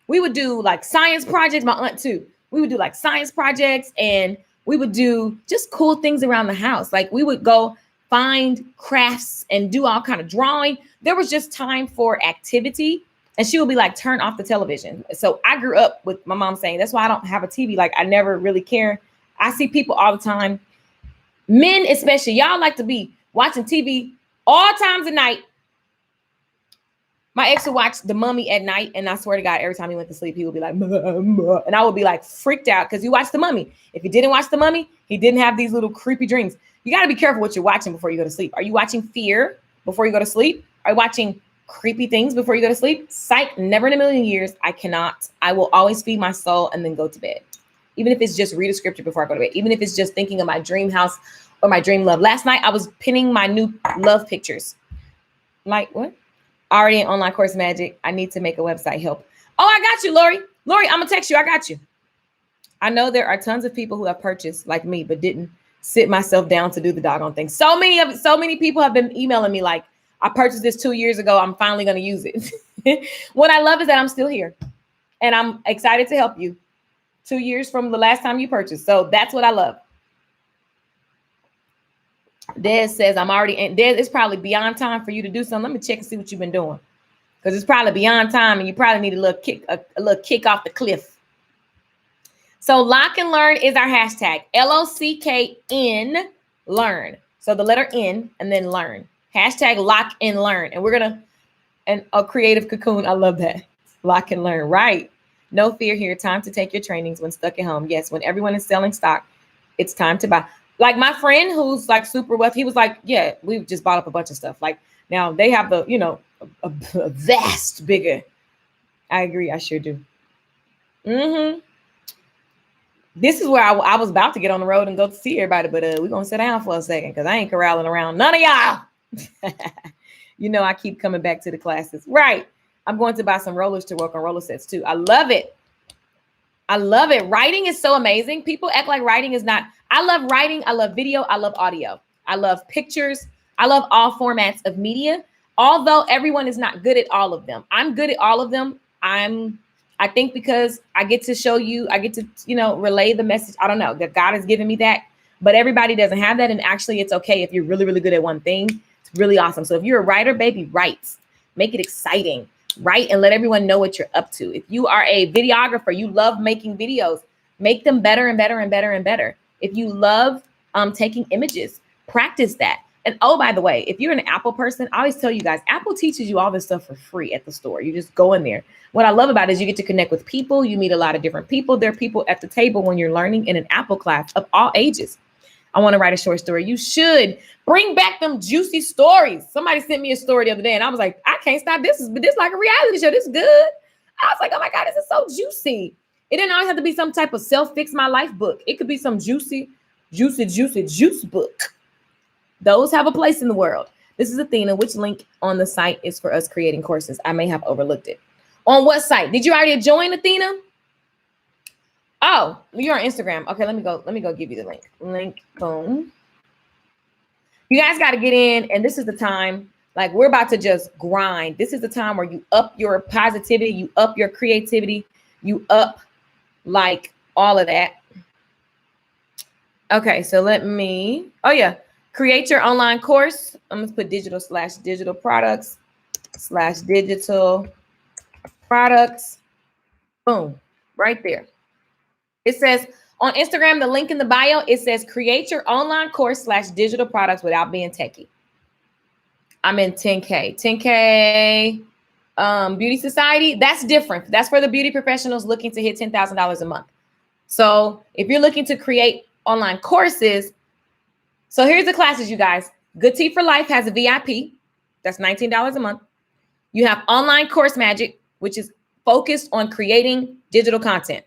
we would do science projects, my aunt too. We would do science projects, and we would do just cool things around the house. We would go find crafts and do all kind of drawing. There was just time for activity. And she would be turn off the television. So I grew up with my mom saying, that's why I don't have a TV. I never really care. I see people all the time, men especially, y'all like to be watching TV all times of night. My ex would watch The Mummy at night, and I swear to God, every time he went to sleep, he would be like, "Mama," and I would be freaked out, because you watched The Mummy. If you didn't watch The Mummy, he didn't have these little creepy dreams. You got to be careful what you're watching before you go to sleep. Are you watching fear before you go to sleep? Are you watching creepy things before you go to sleep? Psych, never in a million years. I cannot. I will always feed my soul and then go to bed. Even if it's just read a scripture before I go to bed, even if it's just thinking of my dream house or my dream love. Last night, I was pinning my new love pictures. Like, what? Already in online course magic. I need to make a website. Help. Oh, I got you, Lori. Lori, I'm gonna text you. I got you. I know there are tons of people who have purchased like me, but didn't sit myself down to do the doggone thing. So many people have been emailing me like, I purchased this 2 years ago. I'm finally going to use it. What I love is that I'm still here and I'm excited to help you 2 years from the last time you purchased. So that's what I love. Des says, I'm already in. Des, it's probably beyond time for you to do something. Let me check and see what you've been doing. Because it's probably beyond time and you probably need a little kick off the cliff. So lock and learn is our hashtag. LOCKN learn. So the letter N and then learn. Hashtag lock and learn. And we're going to, and a creative cocoon. I love that. Lock and learn. Right. No fear here. Time to take your trainings when stuck at home. Yes. When everyone is selling stock, it's time to buy. Like my friend who's like super wealthy, he was like, yeah, we've just bought up a bunch of stuff. Like now they have the, a vast bigger. I agree. I sure do. This is where I was about to get on the road and go to see everybody, but we're going to sit down for a second because I ain't corralling around none of y'all. I keep coming back to the classes. Right. I'm going to buy some rollers to work on roller sets too. I love it. I love it. Writing is so amazing. People act like writing is not. I love writing. I love video. I love audio. I love pictures. I love all formats of media, although everyone is not good at all of them. I'm good at all of them. I think because I get to show you, I get to, relay the message. I don't know that God has given me that, but everybody doesn't have that. And actually it's okay if you're really, really good at one thing. It's really awesome. So if you're a writer, baby, write, make it exciting, write, and let everyone know what you're up to. If you are a videographer, you love making videos, make them better and better and better and better. If you love taking images, practice that. And oh, by the way, if you're an Apple person, I always tell you guys, Apple teaches you all this stuff for free at the store. You just go in there. What I love about it is you get to connect with people. You meet a lot of different people. There are people at the table when you're learning in an Apple class of all ages. I want to write a short story. You should bring back them juicy stories. Somebody sent me a story the other day and I was like, I can't stop. This is like a reality show. This is good. I was like, oh my God, this is so juicy. It didn't always have to be some type of self-fix my life book. It could be some juicy juice book. Those have a place in the world. This is Athena. Which link on the site is for us creating courses? I may have overlooked it. On what site? Did you already join, Athena? Oh, you're on Instagram. Okay, let me go give you the link. Link, boom. You guys got to get in, and this is the time. Like we're about to just grind. This is the time where you up your positivity, you up your creativity, you up like all of that. Okay, so create your online course. I'm going to put digital products. Boom, right there. It says on Instagram, the link in the bio, it says create your online course /digital products without being techie. I'm in 10K. 10K Beauty Society. That's different. That's for the beauty professionals looking to hit $10,000 a month. So if you're looking to create online courses, so here's the classes, you guys. Good Tea for Life has a VIP. That's $19 a month. You have Online Course Magic, which is focused on creating digital content.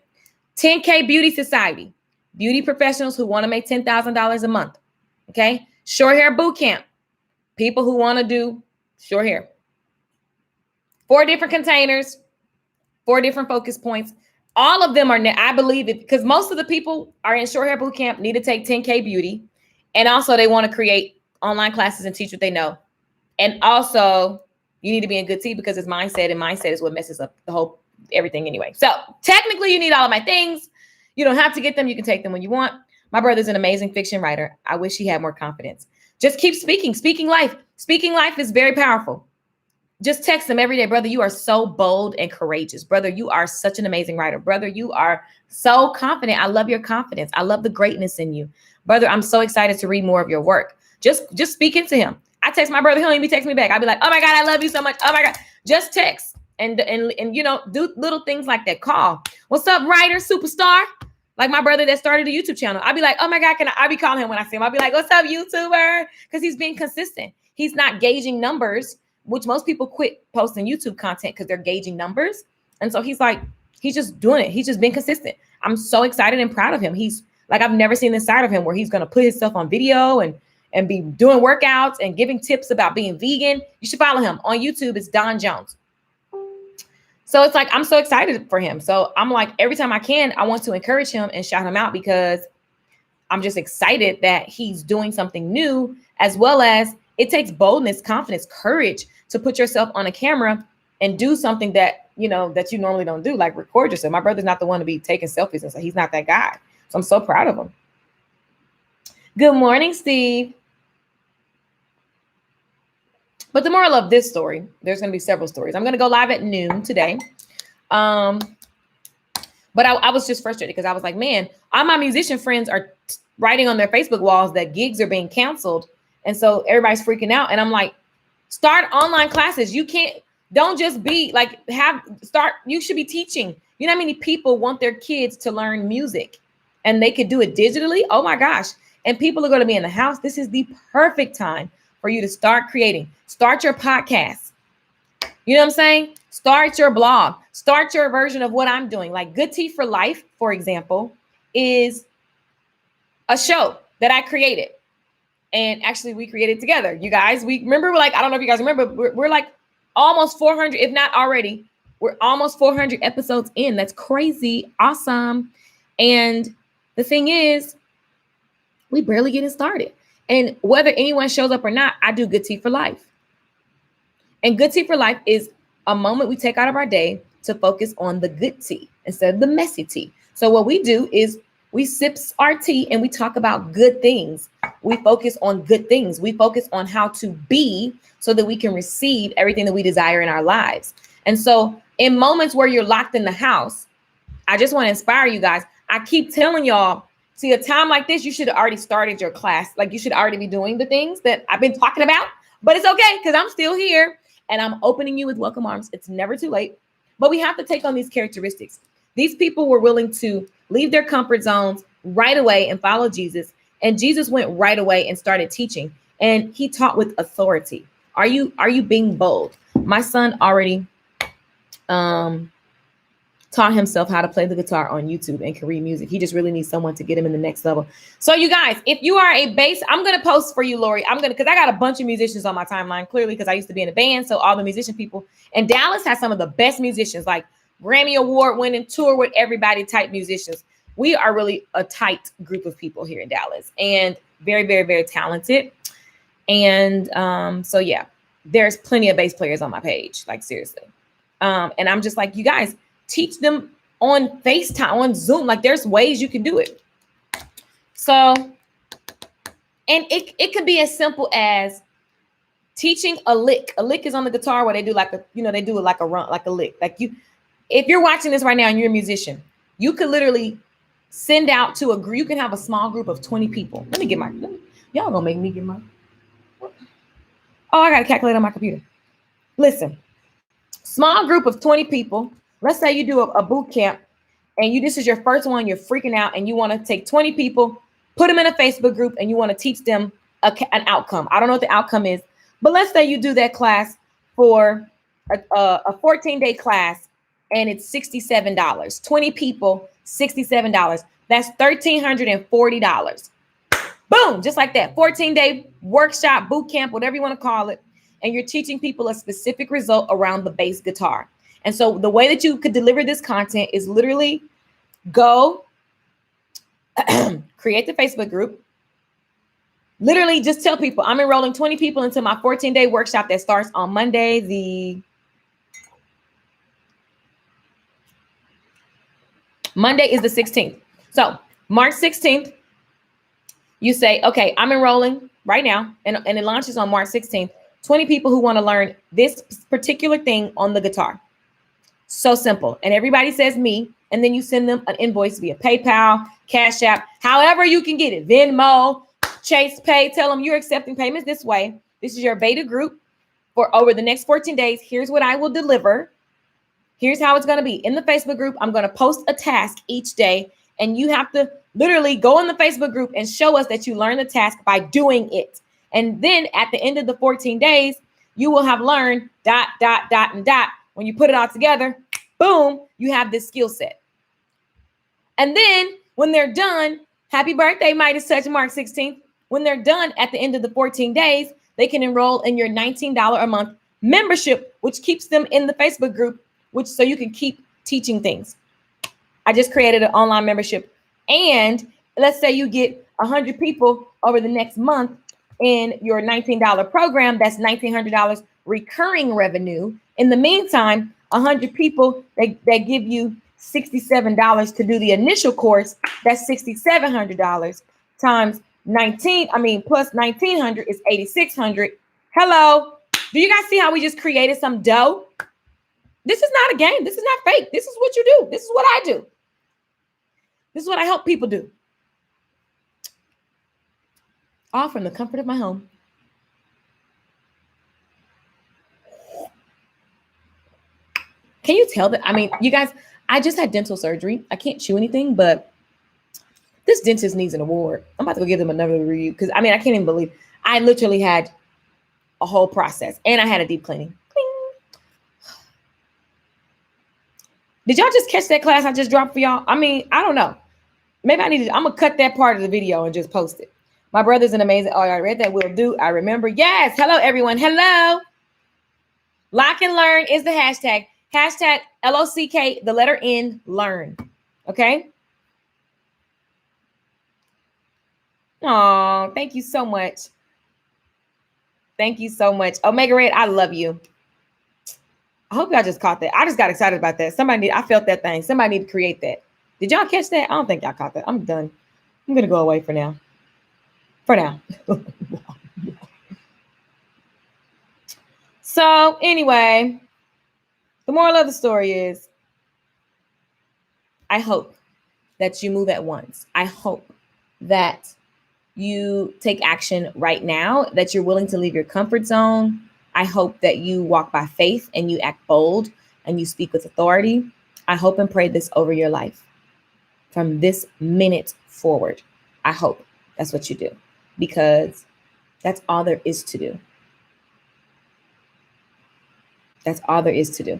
10K Beauty Society, beauty professionals who want to make $10,000 a month. Okay. Short Hair Boot Camp, people who want to do short hair. 4 different containers, 4 different focus points. All of them are, I believe it, because most of the people are in Short Hair Boot Camp need to take 10K Beauty. And also they want to create online classes and teach what they know. And also you need to be in Good Tea because it's mindset, and mindset is what messes up the whole everything anyway. So technically you need all of my things. You don't have to get them. You can take them when you want. My brother's an amazing fiction writer. I wish he had more confidence. Just keep speaking life. Speaking life is very powerful. Just text him every day. Brother, you are so bold and courageous. Brother, you are such an amazing writer. Brother, you are so confident. I love your confidence. I love the greatness in you. Brother, I'm so excited to read more of your work. Just speak into him. I text my brother. He'll even text me back. I'll be like, oh my God, I love you so much. Oh my God. Just text and do little things like that. Call. What's up, writer, superstar? Like my brother that started a YouTube channel. I'll be like, oh my God, I'll be calling him when I see him. I'll be like, what's up, YouTuber? Because he's being consistent. He's not gauging numbers, which most people quit posting YouTube content because they're gauging numbers. And so he's just doing it. He's just being consistent. I'm so excited and proud of him. He's like, I've never seen this side of him where he's going to put himself on video and be doing workouts and giving tips about being vegan. You should follow him on YouTube. It's Don Jones. So it's like, I'm so excited for him. So I'm like, every time I can, I want to encourage him and shout him out because I'm just excited that he's doing something new, as well as it takes boldness, confidence, courage to put yourself on a camera and do something that, you know, that you normally don't do, like record yourself. My brother's not the one to be taking selfies, and so he's not that guy. So I'm so proud of him. Good morning, Steve. But the moral of this story, there's going to be several stories. I'm going to go live at noon today. But I was just frustrated because I was like, man, all my musician friends are writing on their Facebook walls that gigs are being canceled. And so everybody's freaking out. And I'm like, start online classes. Don't just be like, you should be teaching. You know how many people want their kids to learn music and they could do it digitally? Oh my gosh. And people are going to be in the house. This is the perfect time for you to start creating. Start your podcast. You know what I'm saying? Start your blog. Start your version of what I'm doing. Like Good Tea for Life, for example, is a show that I created. And actually we created together. You guys, we remember, like, I don't know if you guys remember, we're like almost 400, if not already, we're almost 400 episodes in. That's crazy. Awesome. And the thing is, we barely getting started. And whether anyone shows up or not, I do Good Tea for Life. And Good Tea for Life is a moment we take out of our day to focus on the good tea instead of the messy tea. So what we do is we sip our tea and we talk about good things. We focus on good things. We focus on how to be so that we can receive everything that we desire in our lives. And so in moments where you're locked in the house, I just want to inspire you guys. I keep telling y'all, see, a time like this, you should have already started your class. Like you should already be doing the things that I've been talking about, but it's okay because I'm still here and I'm opening you with welcome arms. It's never too late, but we have to take on these characteristics. These people were willing to leave their comfort zones right away and follow Jesus. And Jesus went right away and started teaching, and he taught with authority. Are you being bold? My son already taught himself how to play the guitar on YouTube and can read music. He just really needs someone to get him in the next level. So you guys, if you are a bass, I'm going to post for you, Lori. Because I got a bunch of musicians on my timeline, clearly, because I used to be in a band. So all the musician people, and Dallas has some of the best musicians, like Grammy Award winning, tour with everybody type musicians. We are really a tight group of people here in Dallas and very, very, very talented. And so, yeah, there's plenty of bass players on my page, like seriously. And I'm just like, you guys, teach them on FaceTime, on Zoom. Like there's ways you can do it. So, and it could be as simple as teaching a lick. A lick is on the guitar where they do like they do it like a run, like a lick. Like if you're watching this right now and you're a musician, you could literally send out to you can have a small group of 20 people. Y'all gonna make me get my, I got a calculator on my computer. Listen, small group of 20 people. Let's say you do a boot camp and this is your first one, you're freaking out and you want to take 20 people, put them in a Facebook group and you want to teach them an outcome. I don't know what the outcome is, but let's say you do that class for a 14-day class and it's $67. 20 people, $67. That's $1,340. Boom, just like that. 14-day workshop, boot camp, whatever you want to call it. And you're teaching people a specific result around the bass guitar. And so the way that you could deliver this content is literally go create the Facebook group. Literally just tell people I'm enrolling 20 people into my 14-day workshop that starts on Monday. Monday is the 16th. So March 16th, you say, okay, I'm enrolling right now. And it launches on March 16th. 20 people who want to learn this particular thing on the guitar. So simple. And everybody says me. And then you send them an invoice via PayPal, Cash App, however you can get it. Venmo, Chase Pay. Tell them you're accepting payments this way. This is your beta group for over the next 14 days. Here's what I will deliver. Here's how it's going to be. In the Facebook group, I'm going to post a task each day. And you have to literally go in the Facebook group and show us that you learned the task by doing it. And then at the end of the 14 days, you will have learned ... and ... When you put it all together, boom, you have this skill set. And then when they're done, happy birthday, Midas Touch, March 16th. When they're done at the end of the 14 days, they can enroll in your $19 a month membership, which keeps them in the Facebook group, which so you can keep teaching things. I just created an online membership. And let's say you get 100 people over the next month in your $19 program, that's $1,900 recurring revenue. In the meantime, 100 people, they give you $67 to do the initial course. That's $6,700 times 19. I mean, plus 1,900 is 8,600. Hello. Do you guys see how we just created some dough? This is not a game. This is not fake. This is what you do. This is what I do. This is what I help people do. All from the comfort of my home. Can you tell that? I mean, you guys, I just had dental surgery. I can't chew anything, but this dentist needs an award. I'm about to go give them another review because I mean, I can't even believe I literally had a whole process and I had a deep cleaning. Did y'all just catch that class I just dropped for y'all? I mean, I don't know. Maybe I'm going to cut that part of the video and just post it. My brother's an amazing. Oh, I read that. Will do. I remember. Yes. Hello, everyone. Hello. Lock and learn is the hashtag. Hashtag LOCK, the letter N, learn. Okay. Oh, thank you so much. Thank you so much. Omega Red, I love you. I hope y'all just caught that. I just got excited about that. I felt that thing. Somebody need to create that. Did y'all catch that? I don't think y'all caught that. I'm done. I'm going to go away for now. For now. So anyway, the moral of the story is, I hope that you move at once. I hope that you take action right now, that you're willing to leave your comfort zone. I hope that you walk by faith and you act bold and you speak with authority. I hope and pray this over your life from this minute forward. I hope that's what you do, because that's all there is to do. That's all there is to do.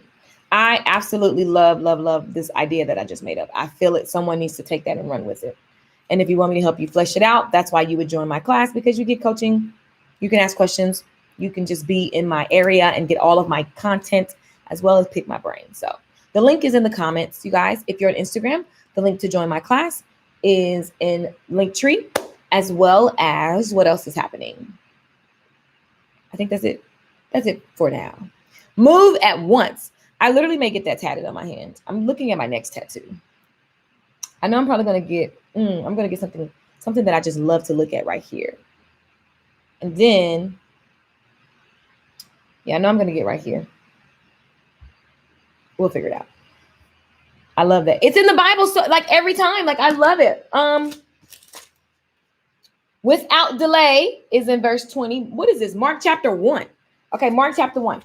I absolutely love this idea that I just made up. I feel it. Someone needs to take that and run with it. And if you want me to help you flesh it out, that's why you would join my class, because you get coaching. You can ask questions. You can just be in my area and get all of my content as well as pick my brain. So the link is in the comments, you guys. If you're on Instagram, the link to join my class is in Linktree, as well as what else is happening. I think that's it. That's it for now. Move at once. I literally may get that tatted on my hand. I'm looking at my next tattoo. I know I'm probably going to get, I'm going to get something that I just love to look at right here. And then, yeah, I know I'm going to get right here. We'll figure it out. I love that. It's in the Bible. So like every time, like I love it. Without delay is in verse 20. What is this? Mark chapter 1. Okay. Mark chapter 1,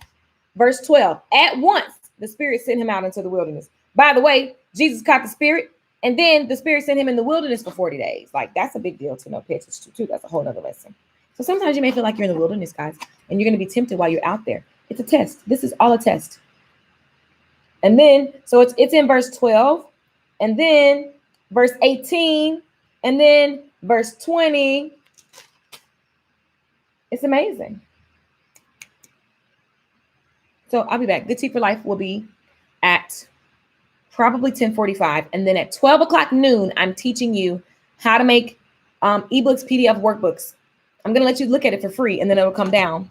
verse 12. At once, the Spirit sent him out into the wilderness. By the way, Jesus caught the Spirit, and then the Spirit sent him in the wilderness for 40 days. Like that's a big deal to know, pay attention to too. That's a whole nother lesson. So sometimes you may feel like you're in the wilderness, guys, and you're going to be tempted while you're out there. It's a test. This is all a test. And then, so it's in verse 12, and then verse 18, and then verse 20. It's amazing. So I'll be back. Good Tea for Life will be at probably 10:45. And then at 12 o'clock noon, I'm teaching you how to make ebooks, PDF workbooks. I'm going to let you look at it for free, and then it'll come down.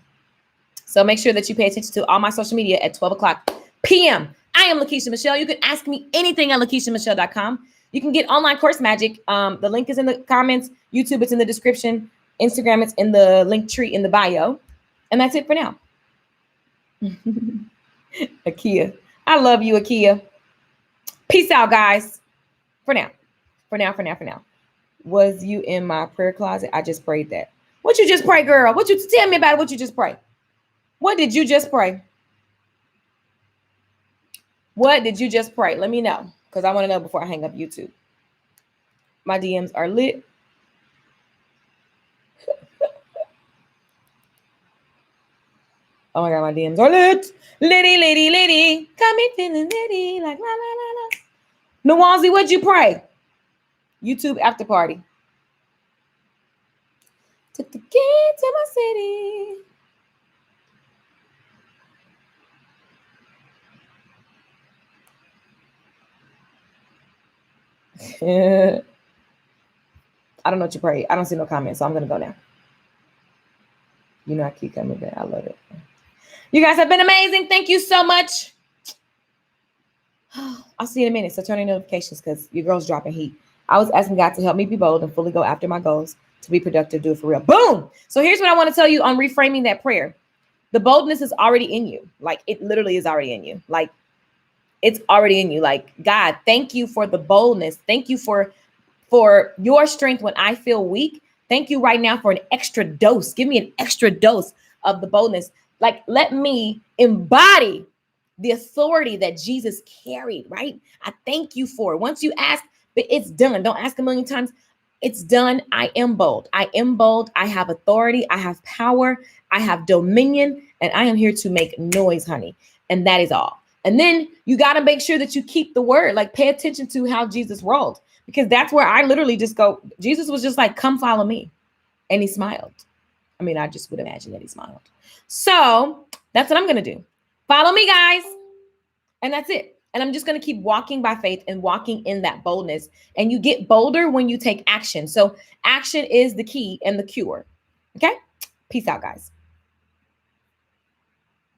So make sure that you pay attention to all my social media at 12 o'clock p.m. I am Lakeisha Michelle. You can ask me anything at LakeishaMichelle.com. You can get online course magic. The link is in the comments. YouTube, it's in the description. Instagram, it's in the link tree in the bio. And that's it for now. Akia. I love you, Akia. Peace out, guys. For now. Was you in my prayer closet? I just prayed that. What you just pray, girl? What you tell me about it? What you just pray? What did you just pray? What did you just pray? Let me know, because I want to know before I hang up YouTube. My DMs are lit. Oh my God, my DMs are lit. Litty. Got me feeling litty, like la la la la. Nawazi, what'd you pray? YouTube after party. Took the key to my city. I don't know what you pray. I don't see no comments, so I'm gonna go now. You know I keep coming back. I love it. You guys have been amazing. Thank you so much. I'll see you in a minute. So turn on notifications because your girl's dropping heat. I was asking God to help me be bold and fully go after my goals, to be productive, do it for real. Boom. So here's what I want to tell you on reframing that prayer. The boldness is already in you. Like, it literally is already in you. Like, it's already in you. Like, God, thank you for the boldness. Thank you for your strength when I feel weak. Thank you right now for an extra dose. Give me an extra dose of the boldness. Like, let me embody the authority that Jesus carried, right? I thank you for it. Once you ask, but it's done. Don't ask a million times. It's done. I am bold. I am bold. I have authority. I have power. I have dominion, and I am here to make noise, honey. And that is all. And then you got to make sure that you keep the word, like pay attention to how Jesus rolled, because that's where I literally just go. Jesus was just like, come follow me. And he smiled. I mean, I just would imagine that he smiled. So that's what I'm going to do. Follow me, guys. And that's it. And I'm just going to keep walking by faith and walking in that boldness. And you get bolder when you take action. So action is the key and the cure. Okay? Peace out, guys.